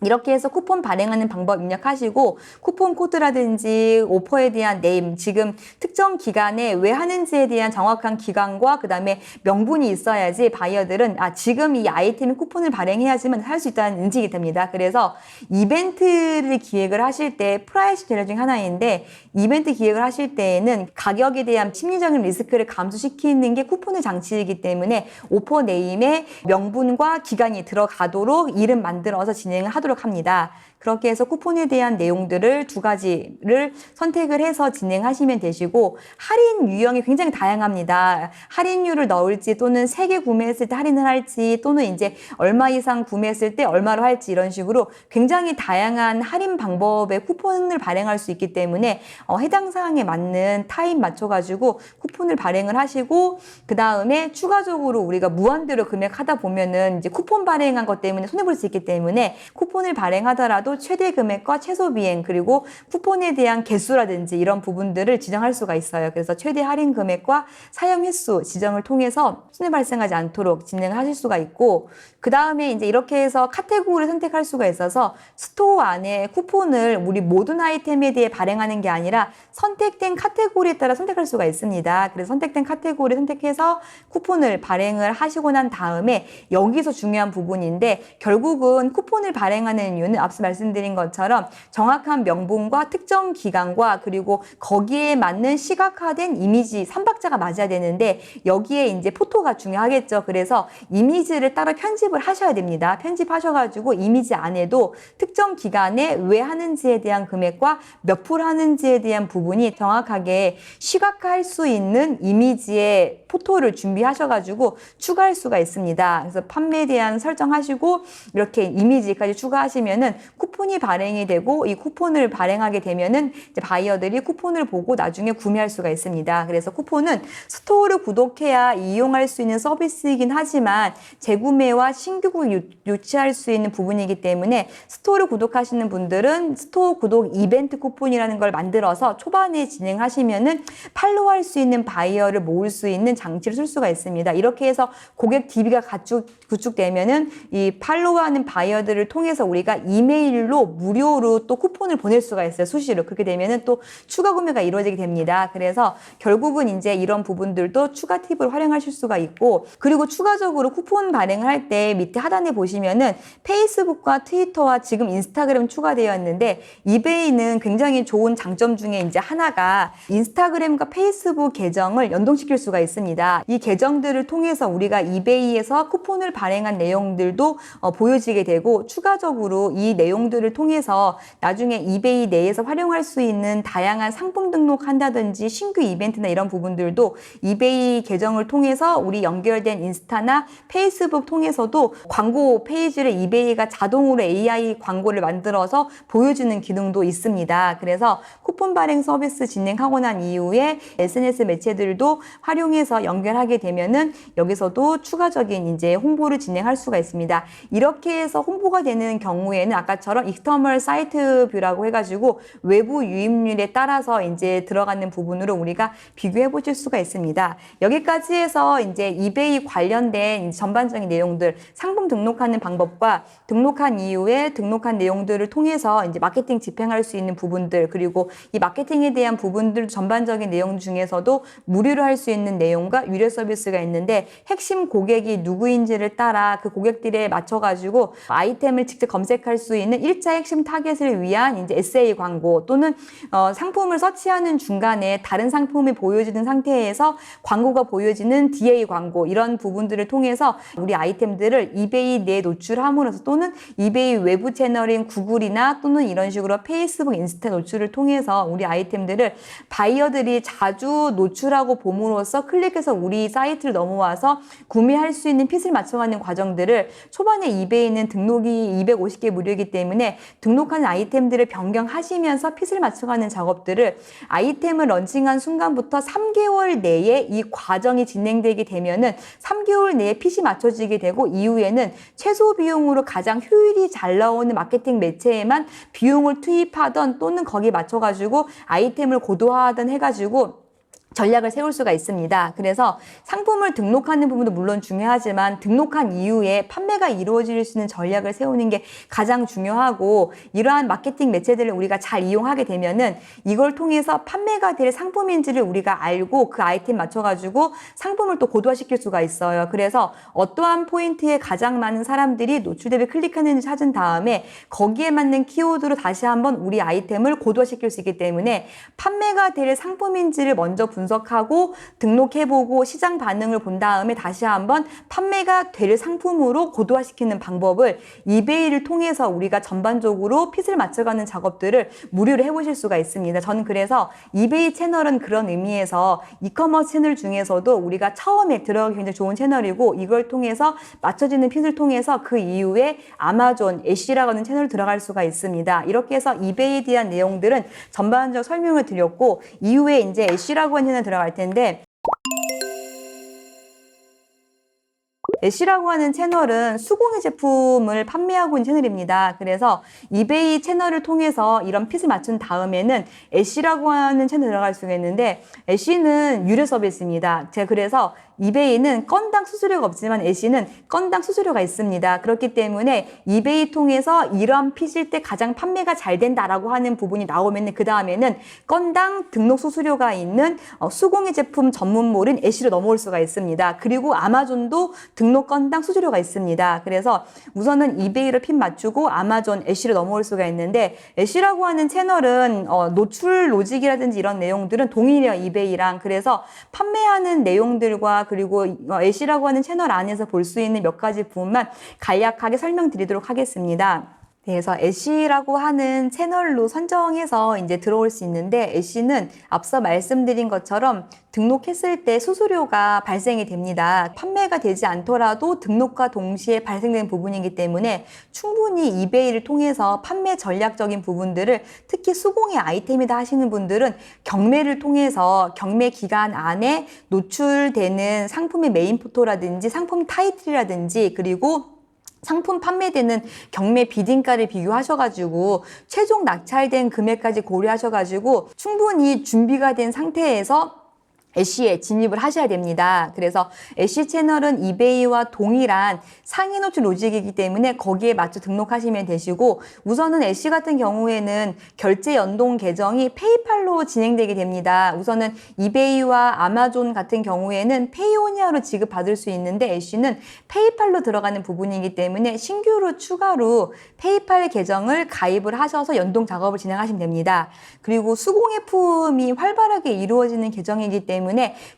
이렇게 해서 쿠폰 발행하는 방법 입력하시고, 쿠폰 코드라든지 오퍼에 대한 네임, 지금 특정 기간에 왜 하는지에 대한 정확한 기간과 그 다음에 명분이 있어야지 바이어들은 지금 이 아이템의 쿠폰을 발행해야지만 할 수 있다는 인식이 됩니다. 그래서 이벤트를 기획을 하실 때 프라이스 제로 중 하나인데, 이벤트 기획을 하실 때에는 가격에 대한 심리적인 리스크를 감소시키는 게 쿠폰의 장치이기 때문에 오퍼 네임에 명분과 기간이 들어가도록 이름 만들어서 진행을 하도록 합니다. 그렇게 해서 쿠폰에 대한 내용들을 2가지를 선택을 해서 진행하시면 되시고, 할인 유형이 굉장히 다양합니다. 할인율을 넣을지, 또는 3개 구매했을 때 할인을 할지, 또는 이제 얼마 이상 구매했을 때 얼마로 할지, 이런 식으로 굉장히 다양한 할인 방법의 쿠폰을 발행할 수 있기 때문에 해당 사항에 맞는 타임 맞춰가지고 쿠폰을 발행을 하시고, 그 다음에 추가적으로 우리가 무한대로 금액하다 보면은 이제 쿠폰 발행한 것 때문에 손해볼 수 있기 때문에 쿠폰을 발행하더라도 몰라도 최대 금액과 최소 비행 그리고 쿠폰에 대한 개수라든지 이런 부분들을 지정할 수가 있어요. 그래서 최대 할인 금액과 사용 횟수 지정을 통해서 손해 발생하지 않도록 진행을 하실 수가 있고, 그 다음에 이제 이렇게 해서 카테고리를 선택할 수가 있어서 스토어 안에 쿠폰을 우리 모든 아이템에 대해 발행하는 게 아니라 선택된 카테고리에 따라 선택할 수가 있습니다. 그래서 선택된 카테고리 선택해서 쿠폰을 발행을 하시고 난 다음에 여기서 중요한 부분인데, 결국은 쿠폰을 발행하는 이유는 앞서 말씀드린 것처럼 정확한 명분과 특정 기간과 그리고 거기에 맞는 시각화된 이미지 3박자가 맞아야 되는데, 여기에 이제 포토가 중요하겠죠. 그래서 이미지를 따로 편집을 하셔야 됩니다. 편집하셔가지고 이미지 안에도 특정 기간에 왜 하는지에 대한 금액과 몇 프로 하는지에 대한 부분이 정확하게 시각화할 수 있는 이미지의 포토를 준비하셔가지고 추가할 수가 있습니다. 그래서 판매에 대한 설정하시고 이렇게 이미지까지 추가하시면은 쿠폰이 발행이 되고, 이 쿠폰을 발행하게 되면은 이제 바이어들이 쿠폰을 보고 나중에 구매할 수가 있습니다. 그래서 쿠폰은 스토어를 구독해야 이용할 수 있는 서비스이긴 하지만 재구매와 신규 구입 유치할 수 있는 부분이기 때문에 스토어를 구독하시는 분들은 스토어 구독 이벤트 쿠폰이라는 걸 만들어서 초반에 진행하시면은 팔로우할 수 있는 바이어를 모을 수 있는 장치를 쓸 수가 있습니다. 이렇게 해서 고객 DB가 구축되면은 이 팔로우하는 바이어들을 통해서 우리가 이메일로 무료로 또 쿠폰을 보낼 수가 있어요. 수시로. 그렇게 되면은 또 추가 구매가 이루어지게 됩니다. 그래서 결국은 이제 이런 부분들도 추가 팁을 활용하실 수가 있고, 그리고 추가적으로 쿠폰 발행을 할 때 밑에 하단에 보시면은 페이스북과 트위터와 지금 인스타그램 추가되어 있는데, 이베이는 굉장히 좋은 장점 중에 이제 하나가 인스타그램과 페이스북 계정을 연동시킬 수가 있습니다. 이 계정들을 통해서 우리가 이베이에서 쿠폰을 발행한 내용들도 보여지게 되고, 추가적으로 이 내용들을 통해서 나중에 이베이 내에서 활용할 수 있는 다양한 상품 등록한다든지 신규 이벤트나 이런 부분들도 이베이 계정을 통해서 우리 연결된 인스타나 페이스북 통해서도 광고 페이지를 이베이가 자동으로 AI 광고를 만들어서 보여주는 기능도 있습니다. 그래서 쿠폰 발행 서비스 진행하고 난 이후에 SNS 매체들도 활용해서 연결하게 되면은 여기서도 추가적인 이제 홍보를 진행할 수가 있습니다. 이렇게 해서 홍보가 되는 경우에는 아까처럼 익스터널 사이트 뷰라고 해가지고 외부 유입률에 따라서 이제 들어가는 부분으로 우리가 비교해 보실 수가 있습니다. 여기까지 해서 이제 이베이 관련된 전반적인 내용들, 상품 등록하는 방법과 등록한 이후에 등록한 내용들을 통해서 이제 마케팅 집행할 수 있는 부분들, 그리고 이 마케팅에 대한 부분들 전반적인 내용 중에서도 무료로 할 수 있는 내용과 유료 서비스가 있는데, 핵심 고객이 누구인지를 따라 그 고객들에 맞춰가지고 아이템을 직접 검색할 수 있는 일자 핵심 타겟을 위한 이제 SA 광고, 또는 상품을 서치하는 중간에 다른 상품이 보여지는 상태에서 광고가 보여지는 DA 광고, 이런 부분들을 통해서 우리 아이템들을 이베이 내에 노출함으로써, 또는 이베이 외부 채널인 구글이나 또는 이런 식으로 페이스북, 인스타 노출을 통해서 우리 아이템들을 바이어들이 자주 노출하고 봄으로써 클릭해서 우리 사이트를 넘어와서 구매할 수 있는 핏을 맞춰가는 과정들을, 초반에 이베이는 등록이 250개 무료이기 때문에 등록하는 아이템들을 변경하시면서 핏을 맞춰가는 작업들을 아이템을 런칭한 순간부터 3개월 내에 이 과정이 진행되게 되면은 3개월 내에 핏이 맞춰지게 되고, 이후에는 최소 비용으로 가장 효율이 잘 나오는 마케팅 매체에만 비용을 투입하던, 또는 거기에 맞춰가지고 아이템을 고도화하던 해가지고 전략을 세울 수가 있습니다. 그래서 상품을 등록하는 부분도 물론 중요하지만 등록한 이후에 판매가 이루어질 수 있는 전략을 세우는 게 가장 중요하고, 이러한 마케팅 매체들을 우리가 잘 이용하게 되면은 이걸 통해서 판매가 될 상품인지를 우리가 알고 그 아이템 맞춰가지고 상품을 또 고도화시킬 수가 있어요. 그래서 어떠한 포인트에 가장 많은 사람들이 노출 대비 클릭하는지 찾은 다음에 거기에 맞는 키워드로 다시 한번 우리 아이템을 고도화시킬 수 있기 때문에 판매가 될 상품인지를 먼저 분석하고 등록해보고 시장 반응을 본 다음에 다시 한번 판매가 될 상품으로 고도화시키는 방법을 이베이를 통해서 우리가 전반적으로 핏을 맞춰가는 작업들을 무료로 해보실 수가 있습니다. 저는 그래서 이베이 채널은 그런 의미에서 이커머스 채널 중에서도 우리가 처음에 들어가기 굉장히 좋은 채널이고, 이걸 통해서 맞춰지는 핏을 통해서 그 이후에 아마존, 애쉬라고 하는 채널을 들어갈 수가 있습니다. 이렇게 해서 이베이에 대한 내용들은 전반적으로 설명을 드렸고, 이후에 이제 애쉬라고 하는 채널 들어갈 텐데, 애쉬라고 하는 채널은 수공예 제품을 판매하고 있는 채널입니다. 그래서 이베이 채널을 통해서 이런 핏을 맞춘 다음에는 애쉬라고 하는 채널에 들어갈 수가 있는데, 애쉬는 유료 서비스입니다. 제가 그래서 이베이는 건당 수수료가 없지만 애쉬는 건당 수수료가 있습니다. 그렇기 때문에 이베이 통해서 이런 핏일 때 가장 판매가 잘 된다라고 하는 부분이 나오면 그 다음에는 건당 등록 수수료가 있는 수공예 제품 전문몰인 애쉬로 넘어올 수가 있습니다. 그리고 아마존도 등록 건당 수수료가 있습니다. 그래서 우선은 이베이를 핏 맞추고 아마존, 애쉬로 넘어올 수가 있는데, 애쉬라고 하는 채널은 노출 로직이라든지 이런 내용들은 동일해요, 이베이랑. 그래서 판매하는 내용들과 그리고 애쉬라고 하는 채널 안에서 볼 수 있는 몇 가지 부분만 간략하게 설명드리도록 하겠습니다. 그래서 애쉬라고 하는 채널로 선정해서 이제 들어올 수 있는데, 애쉬는 앞서 말씀드린 것처럼 등록했을 때 수수료가 발생이 됩니다. 판매가 되지 않더라도 등록과 동시에 발생되는 부분이기 때문에 충분히 이베이를 통해서 판매 전략적인 부분들을, 특히 수공예 아이템이다 하시는 분들은 경매를 통해서 경매 기간 안에 노출되는 상품의 메인 포토라든지 상품 타이틀이라든지 그리고 상품 판매되는 경매 비딩가를 비교하셔가지고 최종 낙찰된 금액까지 고려하셔가지고 충분히 준비가 된 상태에서 애쉬에 진입을 하셔야 됩니다. 그래서 애쉬 채널은 이베이와 동일한 상위 노출 로직이기 때문에 거기에 맞춰 등록하시면 되시고, 우선은 애쉬 같은 경우에는 결제 연동 계정이 페이팔로 진행되게 됩니다. 우선은 이베이와 아마존 같은 경우에는 페이오니아로 지급받을 수 있는데, 애쉬는 페이팔로 들어가는 부분이기 때문에 신규로 추가로 페이팔 계정을 가입을 하셔서 연동 작업을 진행하시면 됩니다. 그리고 수공예품이 활발하게 이루어지는 계정이기 때문에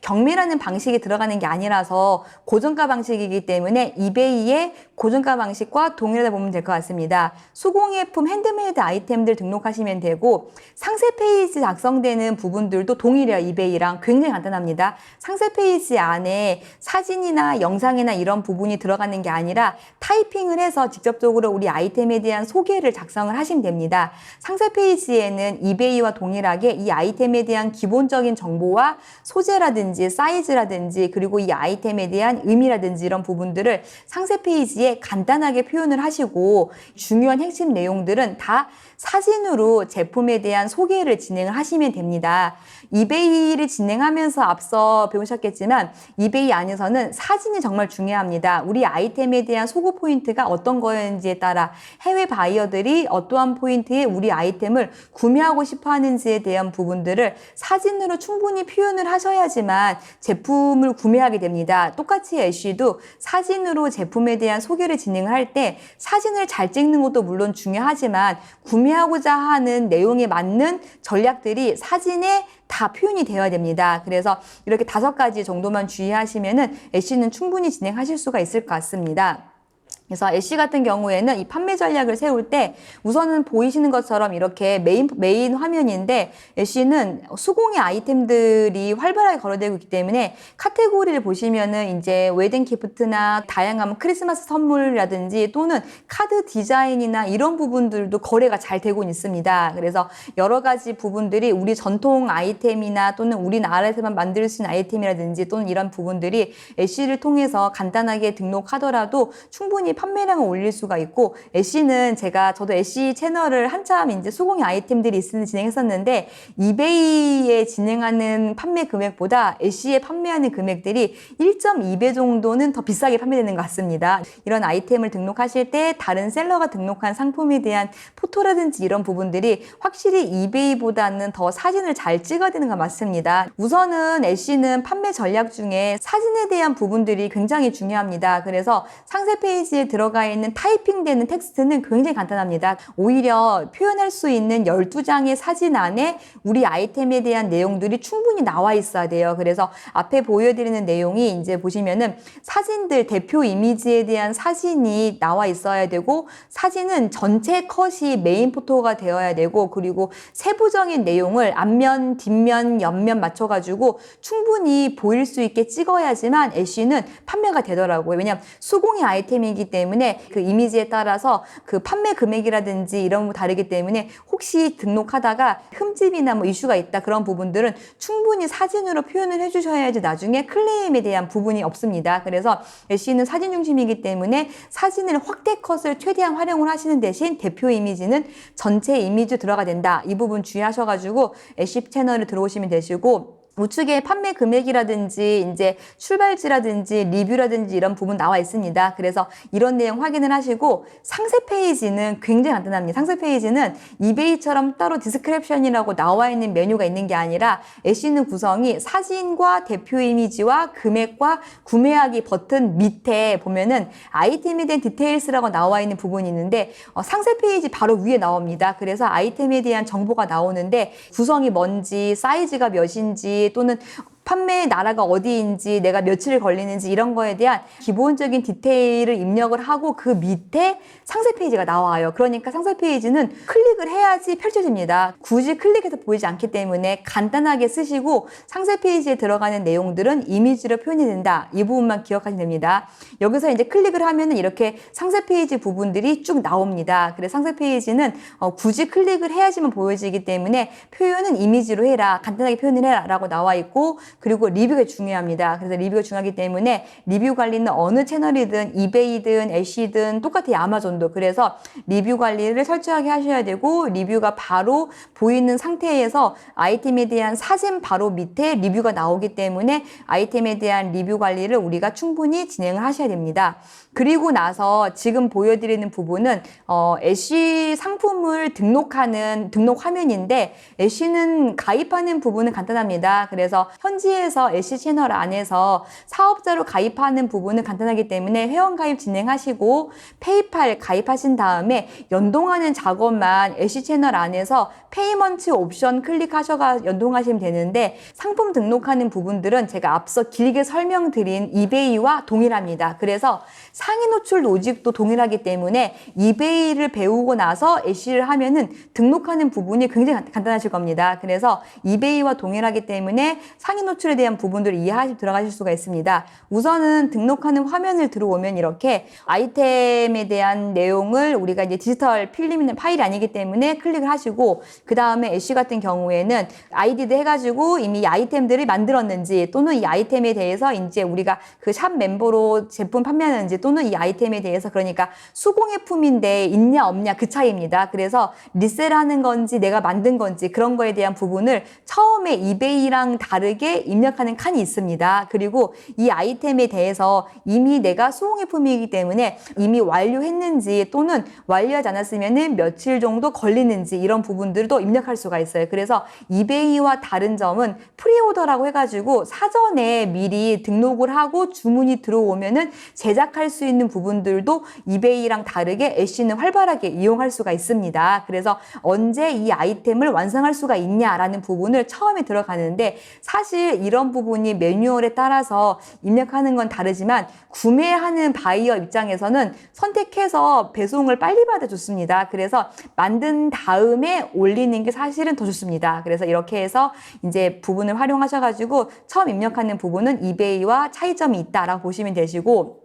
경매라는 방식이 들어가는 게 아니라서 고정가 방식이기 때문에 이베이의 고정가 방식과 동일하다 보면 될 것 같습니다. 수공예품 핸드메이드 아이템들 등록하시면 되고, 상세 페이지 작성되는 부분들도 동일해요. 이베이랑 굉장히 간단합니다. 상세 페이지 안에 사진이나 영상이나 이런 부분이 들어가는 게 아니라 타이핑을 해서 직접적으로 우리 아이템에 대한 소개를 작성을 하시면 됩니다. 상세 페이지에는 이베이와 동일하게 이 아이템에 대한 기본적인 정보와 소재라든지 사이즈라든지 그리고 이 아이템에 대한 의미라든지 이런 부분들을 상세 페이지에 간단하게 표현을 하시고, 중요한 핵심 내용들은 다 사진으로 제품에 대한 소개를 진행을 하시면 됩니다. 이베이를 진행하면서 앞서 배우셨겠지만 이베이 안에서는 사진이 정말 중요합니다. 우리 아이템에 대한 소구 포인트가 어떤 거였는지에 따라 해외 바이어들이 어떠한 포인트에 우리 아이템을 구매하고 싶어 하는지에 대한 부분들을 사진으로 충분히 표현을 하셔야지만 제품을 구매하게 됩니다. 똑같이 애쉬도 사진으로 제품에 대한 소개를 진행을 할 때 사진을 잘 찍는 것도 물론 중요하지만 구매하고자 하는 내용에 맞는 전략들이 사진에 다 표현이 되어야 됩니다. 그래서 이렇게 5가지 정도만 주의하시면은 애쉬는 충분히 진행하실 수가 있을 것 같습니다. 그래서 애쉬 같은 경우에는 이 판매 전략을 세울 때 우선은 보이시는 것처럼 이렇게 메인 화면인데, 애쉬는 수공예 아이템들이 활발하게 거래되고 있기 때문에 카테고리를 보시면은 이제 웨딩 기프트나 다양한 크리스마스 선물이라든지 또는 카드 디자인이나 이런 부분들도 거래가 잘 되고 있습니다. 그래서 여러 가지 부분들이 우리 전통 아이템이나 또는 우리나라에서만 만들 수 있는 아이템이라든지 또는 이런 부분들이 애쉬를 통해서 간단하게 등록하더라도 충분히 판매량을 올릴 수가 있고, 애쉬는 저도 애쉬 채널을 한참 이제 수공예 아이템들이 있으면 진행했었는데, 이베이에 진행하는 판매 금액보다 애쉬에 판매하는 금액들이 1.2배 정도는 더 비싸게 판매되는 것 같습니다. 이런 아이템을 등록하실 때 다른 셀러가 등록한 상품에 대한 포토라든지 이런 부분들이 확실히 이베이보다는 더 사진을 잘 찍어야 되는 건 맞습니다. 우선은 애쉬는 판매 전략 중에 사진에 대한 부분들이 굉장히 중요합니다. 그래서 상세 페이지에 들어가 있는 타이핑되는 텍스트는 굉장히 간단합니다. 오히려 표현할 수 있는 12장의 사진 안에 우리 아이템에 대한 내용들이 충분히 나와 있어야 돼요. 그래서 앞에 보여드리는 내용이 이제 보시면은 사진들, 대표 이미지에 대한 사진이 나와 있어야 되고, 사진은 전체 컷이 메인 포토가 되어야 되고, 그리고 세부적인 내용을 앞면, 뒷면, 옆면 맞춰가지고 충분히 보일 수 있게 찍어야지만 애쉬는 판매가 되더라고요. 왜냐하면 수공예 아이템이기 때문에 때문에 그 이미지에 따라서 그 판매 금액이라든지 이런 거 다르기 때문에 혹시 등록하다가 흠집이나 뭐 이슈가 있다 그런 부분들은 충분히 사진으로 표현을 해주셔야지 나중에 클레임에 대한 부분이 없습니다. 그래서 애쉬는 사진 중심이기 때문에 사진을 확대 컷을 최대한 활용을 하시는 대신 대표 이미지는 전체 이미지 들어가 된다. 이 부분 주의하셔가지고 애쉬 채널을 들어오시면 되시고 우측에 판매 금액이라든지 이제 출발지라든지 리뷰라든지 이런 부분 나와 있습니다. 그래서 이런 내용 확인을 하시고 상세 페이지는 굉장히 간단합니다. 상세 페이지는 이베이처럼 따로 디스크립션이라고 나와 있는 메뉴가 있는 게 아니라 애쉬는 구성이 사진과 대표 이미지와 금액과 구매하기 버튼 밑에 보면은 아이템에 대한 디테일스라고 나와 있는 부분이 있는데 상세 페이지 바로 위에 나옵니다. 그래서 아이템에 대한 정보가 나오는데 구성이 뭔지, 사이즈가 몇인지 또는 판매 나라가 어디인지 내가 며칠 걸리는지 이런 거에 대한 기본적인 디테일을 입력을 하고 그 밑에 상세 페이지가 나와요. 그러니까 상세 페이지는 클릭을 해야지 펼쳐집니다. 굳이 클릭해서 보이지 않기 때문에 간단하게 쓰시고 상세 페이지에 들어가는 내용들은 이미지로 표현이 된다. 이 부분만 기억하시면 됩니다. 여기서 이제 클릭을 하면은 이렇게 상세 페이지 부분들이 쭉 나옵니다. 그래서 상세 페이지는 굳이 클릭을 해야지만 보여지기 때문에 표현은 이미지로 해라. 간단하게 표현을 해라 라고 나와 있고 그리고 리뷰가 중요합니다. 그래서 리뷰가 중요하기 때문에 리뷰 관리는 어느 채널이든 이베이든 애쉬든 똑같아요. 아마존도. 그래서 리뷰 관리를 철저하게 하셔야 되고 리뷰가 바로 보이는 상태에서 아이템에 대한 사진 바로 밑에 리뷰가 나오기 때문에 아이템에 대한 리뷰 관리를 우리가 충분히 진행을 하셔야 됩니다. 그리고 나서 지금 보여드리는 부분은 애쉬 상품을 등록하는 등록 화면인데 애쉬는 가입하는 부분은 간단합니다. 그래서 현지에서 애쉬 채널 안에서 사업자로 가입하는 부분은 간단하기 때문에 회원 가입 진행하시고 페이팔 가입하신 다음에 연동하는 작업만 애쉬 채널 안에서 페이먼트 옵션 클릭하셔가 연동하시면 되는데 상품 등록하는 부분들은 제가 앞서 길게 설명드린 이베이와 동일합니다. 그래서 상위 노출 로직도 동일하기 때문에 이베이를 배우고 나서 애쉬를 하면은 등록하는 부분이 굉장히 간단하실 겁니다. 그래서 이베이와 동일하기 때문에 상위 노출에 대한 부분들을 이해하시고 들어가실 수가 있습니다. 우선은 등록하는 화면을 들어오면 이렇게 아이템에 대한 내용을 우리가 이제 디지털 필름이나 파일이 아니기 때문에 클릭을 하시고 그 다음에 애쉬 같은 경우에는 아이디도 해가지고 이미 이 아이템들을 만들었는지 또는 이 아이템에 대해서 이제 우리가 그 샵 멤버로 제품 판매하는지 또는 이 아이템에 대해서 그러니까 수공예품인데 있냐 없냐 그 차이입니다. 그래서 리셀하는 건지 내가 만든 건지 그런 거에 대한 부분을 처음에 이베이랑 다르게 입력하는 칸이 있습니다. 그리고 이 아이템에 대해서 이미 내가 수공예품이기 때문에 이미 완료했는지 또는 완료하지 않았으면 며칠 정도 걸리는지 이런 부분들도 입력할 수가 있어요. 그래서 이베이와 다른 점은 프리오더라고 해가지고 사전에 미리 등록을 하고 주문이 들어오면은 제작할 수 있는 부분들도 이베이랑 다르게 애쉬는 활발하게 이용할 수가 있습니다. 그래서 언제 이 아이템을 완성할 수가 있냐라는 부분을 처음에 들어가는데 사실 이런 부분이 매뉴얼에 따라서 입력하는 건 다르지만 구매하는 바이어 입장에서는 선택해서 배송을 빨리 받아줬습니다. 그래서 만든 다음에 올리는 게 사실은 더 좋습니다. 그래서 이렇게 해서 이제 부분을 활용하셔가지고 처음 입력하는 부분은 이베이와 차이점이 있다라고 보시면 되시고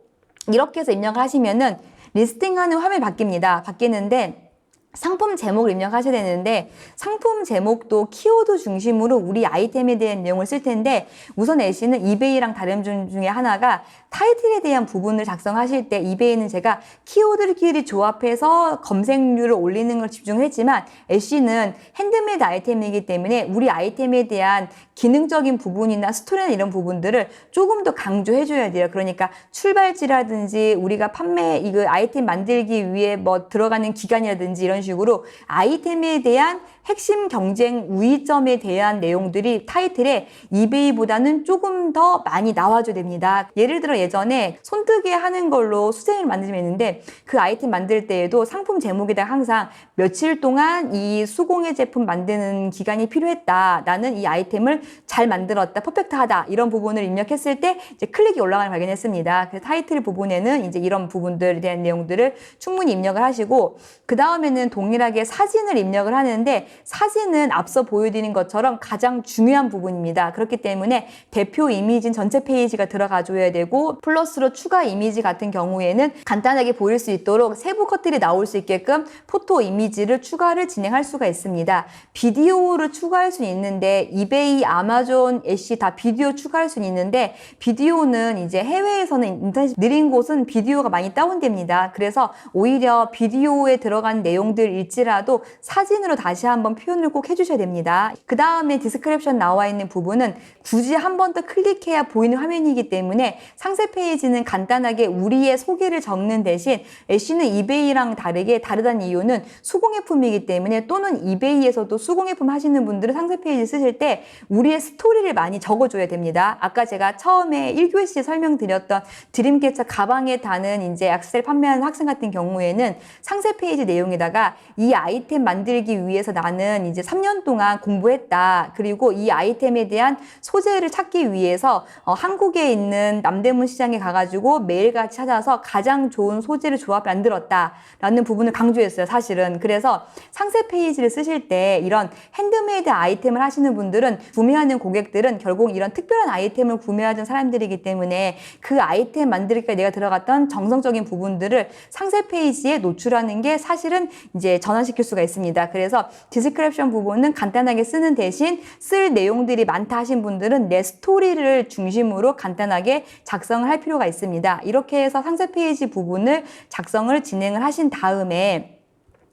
이렇게 해서 입력을 하시면은 리스팅하는 화면이 바뀌는데 상품 제목을 입력하셔야 되는데 상품 제목도 키워드 중심으로 우리 아이템에 대한 내용을 쓸 텐데 우선 애쉬는 이베이랑 다른 점 중에 하나가 타이틀에 대한 부분을 작성하실 때 이베이는 제가 키워드끼리 조합해서 검색률을 올리는 걸 집중했지만 애쉬는 핸드메이드 아이템이기 때문에 우리 아이템에 대한 기능적인 부분이나 스토리나 이런 부분들을 조금 더 강조해줘야 돼요. 그러니까 출발지라든지 우리가 판매 이거 아이템 만들기 위해 뭐 들어가는 기간이라든지 이런 식으로 아이템에 대한 핵심 경쟁 우위점에 대한 내용들이 타이틀에 이베이보다는 조금 더 많이 나와줘야 됩니다. 예를 들어 예전에 손뜨개 하는 걸로 수제를 만들면 했는데 그 아이템 만들 때에도 상품 제목에다 항상 며칠 동안 이 수공예 제품 만드는 기간이 필요했다. 나는 이 아이템을 잘 만들었다, 퍼펙트하다 이런 부분을 입력했을 때 이제 클릭이 올라가는 걸 발견했습니다. 그래서 타이틀 부분에는 이제 이런 부분들에 대한 내용들을 충분히 입력을 하시고 그 다음에는 동일하게 사진을 입력을 하는데 사진은 앞서 보여드린 것처럼 가장 중요한 부분입니다. 그렇기 때문에 대표 이미지는 전체 페이지가 들어가 줘야 되고 플러스로 추가 이미지 같은 경우에는 간단하게 보일 수 있도록 세부 컷들이 나올 수 있게끔 포토 이미지를 추가를 진행할 수가 있습니다. 비디오를 추가할 수 있는데 이베이, 아마존, 애쉬 다 비디오 추가할 수 있는데 비디오는 이제 해외에서는 인터넷이 느린 곳은 비디오가 많이 다운됩니다. 그래서 오히려 비디오에 들어간 내용들일지라도 사진으로 다시 한번 표현을 꼭 해주셔야 됩니다. 그 다음에 디스크립션 나와 있는 부분은 굳이 한 번 더 클릭해야 보이는 화면이기 때문에 상세 페이지는 간단하게 우리의 소개를 적는 대신 애쉬는 이베이랑 다르다는 이유는 수공예품이기 때문에 또는 이베이에서도 수공예품 하시는 분들은 상세 페이지 쓰실 때 우리의 스토리를 많이 적어줘야 됩니다. 아까 제가 처음에 1교시 설명드렸던 드림캐쳐 가방에 다는 이제 액세서리 판매하는 학생 같은 경우에는 상세 페이지 내용에다가 이 아이템 만들기 위해서 나는 이제 3년 동안 공부했다. 그리고 이 아이템에 대한 소재를 찾기 위해서 한국에 있는 남대문 시장에 가가지고 매일같이 찾아서 가장 좋은 소재를 조합 만들었다. 라는 부분을 강조했어요, 사실은. 그래서 상세 페이지를 쓰실 때 이런 핸드메이드 아이템을 하시는 분들은 구매하는 고객들은 결국 이런 특별한 아이템을 구매하는 사람들이기 때문에 그 아이템 만들기에 내가 들어갔던 정성적인 부분들을 상세 페이지에 노출하는 게 사실은 이제 전환시킬 수가 있습니다. 그래서 디스크립션 부분은 간단하게 쓰는 대신 쓸 내용들이 많다 하신 분들은 내 스토리를 중심으로 간단하게 작성을 할 필요가 있습니다. 이렇게 해서 상세 페이지 부분을 작성을 진행을 하신 다음에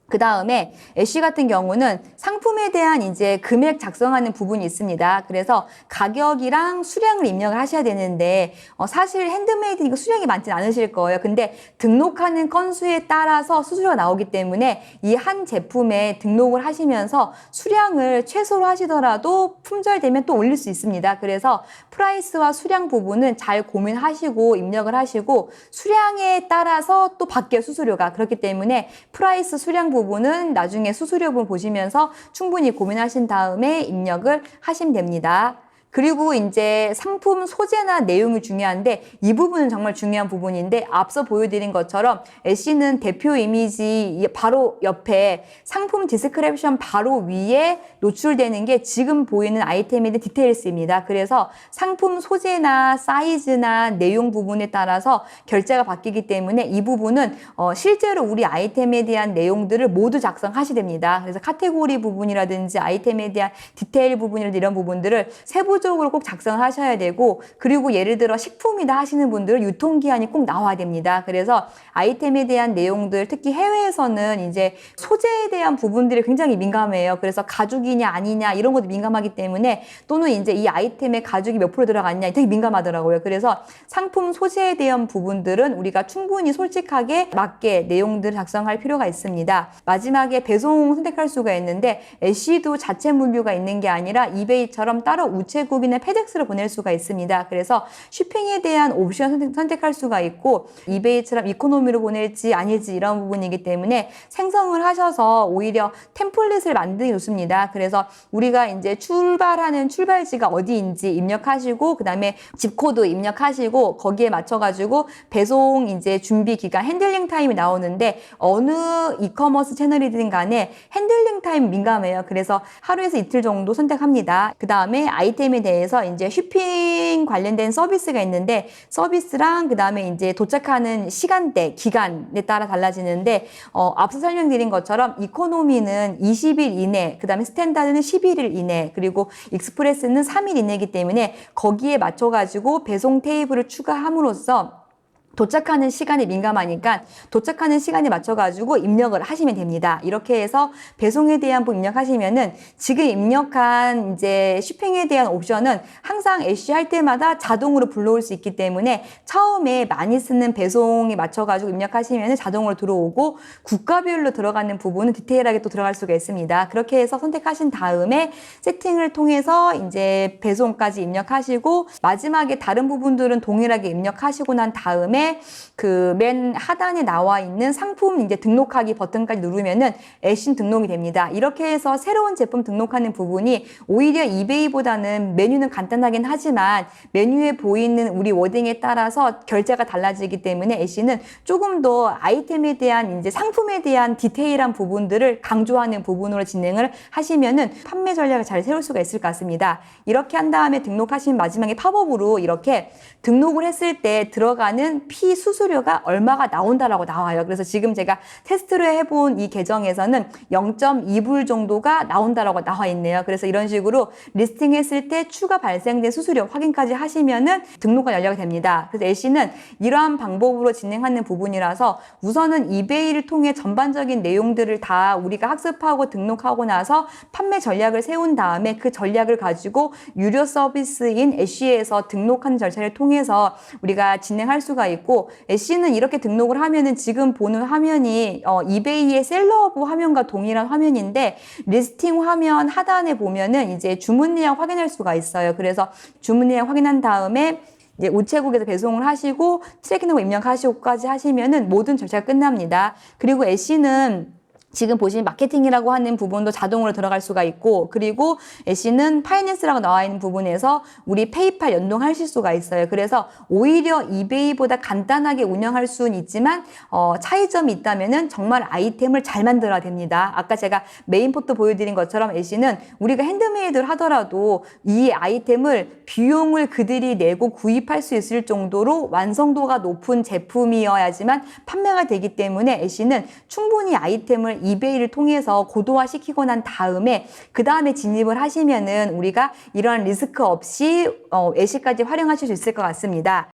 그 다음에 애쉬 같은 경우는 상품에 대한 이제 금액 작성하는 부분이 있습니다. 그래서 가격이랑 수량을 입력을 하셔야 되는데 사실 핸드메이드니까 수량이 많진 않으실 거예요. 근데 등록하는 건수에 따라서 수수료가 나오기 때문에 이 한 제품에 등록을 하시면서 수량을 최소로 하시더라도 품절되면 또 올릴 수 있습니다. 그래서 프라이스와 수량 부분은 잘 고민하시고 입력을 하시고 수량에 따라서 또 바뀌어요, 수수료가. 그렇기 때문에 프라이스, 수량 부분은 나중에 수수료 부분 보시면서 충분히 고민하신 다음에 입력을 하시면 됩니다. 그리고 이제 상품 소재나 내용이 중요한데 이 부분은 정말 중요한 부분인데 앞서 보여드린 것처럼 애쉬는 대표 이미지 바로 옆에 상품 디스크립션 바로 위에 노출되는 게 지금 보이는 아이템에 대한 디테일스입니다. 그래서 상품 소재나 사이즈나 내용 부분에 따라서 결제가 바뀌기 때문에 이 부분은 실제로 우리 아이템에 대한 내용들을 모두 작성하셔야 됩니다. 그래서 카테고리 부분이라든지 아이템에 대한 디테일 부분이라든지 이런 부분들을 세부적으로 꼭 작성을 하셔야 되고 그리고 예를 들어 식품이다 하시는 분들은 유통기한이 꼭 나와야 됩니다. 그래서 아이템에 대한 내용들 특히 해외에서는 이제 소재에 대한 부분들이 굉장히 민감해요. 그래서 가죽이냐 아니냐 이런 것도 민감하기 때문에 또는 이제 이 아이템에 가죽이 몇 프로 들어갔냐 되게 민감하더라고요. 그래서 상품 소재에 대한 부분들은 우리가 충분히 솔직하게 맞게 내용들을 작성할 필요가 있습니다. 마지막에 배송 선택할 수가 있는데 애쉬도 자체 물류가 있는 게 아니라 이베이처럼 따로 우체국 이나 페덱스로 보낼 수가 있습니다. 그래서 쇼핑에 대한 옵션 선택할 수가 있고 이베이처럼 이코노미로 보낼지 아닐지 이런 부분이기 때문에 생성을 하셔서 오히려 템플릿을 만들기 좋습니다. 그래서 우리가 이제 출발하는 출발지가 어디인지 입력하시고 그 다음에 집코드 입력하시고 거기에 맞춰가지고 배송 이제 준비 기간 핸들링 타임이 나오는데 어느 이커머스 채널이든 간에 핸들링 타임 민감해요. 그래서 하루에서 이틀 정도 선택합니다. 그 다음에 아이템에 대해서 이제 쇼핑 관련된 서비스가 있는데 서비스랑 그 다음에 이제 도착하는 시간대, 기간에 따라 달라지는데 앞서 설명드린 것처럼 이코노미는 20일 이내, 그 다음에 스탠다드는 11일 이내, 그리고 익스프레스는 3일 이내이기 때문에 거기에 맞춰가지고 배송 테이블을 추가함으로써 도착하는 시간이 민감하니까 도착하는 시간에 맞춰가지고 입력을 하시면 됩니다. 이렇게 해서 배송에 대한 부분 입력하시면은 지금 입력한 이제 쇼핑에 대한 옵션은 항상 애쉬 할 때마다 자동으로 불러올 수 있기 때문에 처음에 많이 쓰는 배송에 맞춰가지고 입력하시면은 자동으로 들어오고 국가별로 들어가는 부분은 디테일하게 또 들어갈 수가 있습니다. 그렇게 해서 선택하신 다음에 세팅을 통해서 이제 배송까지 입력하시고 마지막에 다른 부분들은 동일하게 입력하시고 난 다음에 다음에 그 맨 하단에 나와 있는 상품 이제 등록하기 버튼까지 누르면은 애신 등록이 됩니다. 이렇게 해서 새로운 제품 등록하는 부분이 오히려 이베이보다는 메뉴는 간단하긴 하지만 메뉴에 보이는 우리 워딩에 따라서 결제가 달라지기 때문에 애신은 조금 더 아이템에 대한 이제 상품에 대한 디테일한 부분들을 강조하는 부분으로 진행을 하시면은 판매 전략을 잘 세울 수가 있을 것 같습니다. 이렇게 한 다음에 등록하신 마지막에 팝업으로 이렇게 등록을 했을 때 들어가는 피 수수료가 얼마가 나온다라고 나와요. 그래서 지금 제가 테스트를 해본 이 계정에서는 0.2불 정도가 나온다라고 나와 있네요. 그래서 이런 식으로 리스팅했을 때 추가 발생된 수수료 확인까지 하시면은 등록이 완료가 됩니다. 그래서 애쉬는 이러한 방법으로 진행하는 부분이라서 우선은 이베이를 통해 전반적인 내용들을 다 우리가 학습하고 등록하고 나서 판매 전략을 세운 다음에 그 전략을 가지고 유료 서비스인 애쉬에서 등록하는 절차를 통해서 우리가 진행할 수가 있고, 애쉬는 이렇게 등록을 하면은 지금 보는 화면이 이베이의 셀러브 화면과 동일한 화면인데 리스팅 화면 하단에 보면은 이제 주문 내역 확인할 수가 있어요. 그래서 주문 내역 확인한 다음에 이제 우체국에서 배송을 하시고 트래킹 넘버 입력하시고까지 하시면은 모든 절차가 끝납니다. 그리고 애쉬는 지금 보시면 마케팅이라고 하는 부분도 자동으로 들어갈 수가 있고, 그리고 애쉬는 파이낸스라고 나와 있는 부분에서 우리 페이팔 연동하실 수가 있어요. 그래서 오히려 이베이보다 간단하게 운영할 수는 있지만 차이점이 있다면은 정말 아이템을 잘 만들어야 됩니다. 아까 제가 메인 포트 보여드린 것처럼 애쉬는 우리가 핸드메이드를 하더라도 이 아이템을 비용을 그들이 내고 구입할 수 있을 정도로 완성도가 높은 제품이어야지만 판매가 되기 때문에 애쉬는 충분히 아이템을 이베이를 통해서 고도화시키고 난 다음에 그 다음에 진입을 하시면은 우리가 이런 리스크 없이 애쉬까지 활용하실 수 있을 것 같습니다.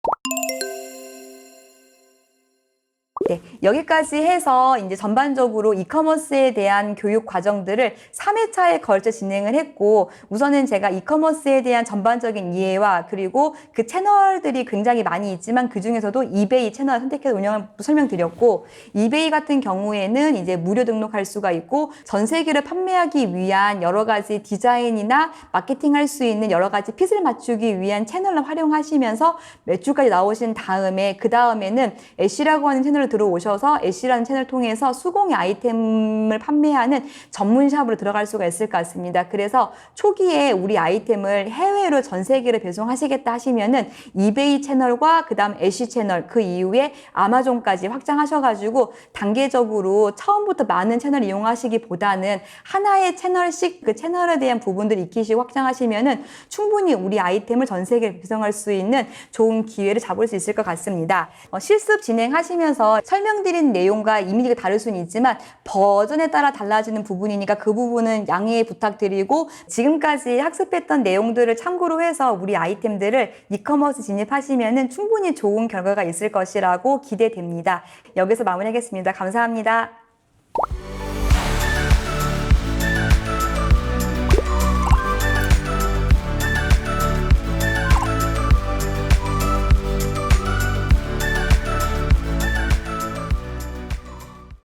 네, 여기까지 해서 이제 전반적으로 이커머스에 대한 교육 과정들을 3회차에 걸쳐 진행을 했고, 우선은 제가 이커머스에 대한 전반적인 이해와 그리고 그 채널들이 굉장히 많이 있지만 그 중에서도 이베이 채널을 선택해서 운영을 설명드렸고, 이베이 같은 경우에는 이제 무료 등록할 수가 있고 전 세계를 판매하기 위한 여러 가지 디자인이나 마케팅할 수 있는 여러 가지 핏을 맞추기 위한 채널을 활용하시면서 매출까지 나오신 다음에 그 다음에는 애쉬라고 하는 채널을 들어오셔서 애쉬라는 채널을 통해서 수공예 아이템을 판매하는 전문샵으로 들어갈 수가 있을 것 같습니다. 그래서 초기에 우리 아이템을 해외로 전 세계로 배송하시겠다 하시면은 이베이 채널과 그 다음 애쉬 채널, 그 이후에 아마존까지 확장하셔가지고 단계적으로 처음부터 많은 채널을 이용하시기보다는 하나의 채널씩 그 채널에 대한 부분들을 익히시고 확장하시면은 충분히 우리 아이템을 전 세계에 배송할 수 있는 좋은 기회를 잡을 수 있을 것 같습니다. 실습 진행하시면서 설명드린 내용과 이미지가 다를 수는 있지만 버전에 따라 달라지는 부분이니까 그 부분은 양해 부탁드리고, 지금까지 학습했던 내용들을 참고로 해서 우리 아이템들을 이커머스 진입하시면은 충분히 좋은 결과가 있을 것이라고 기대됩니다. 여기서 마무리하겠습니다. 감사합니다.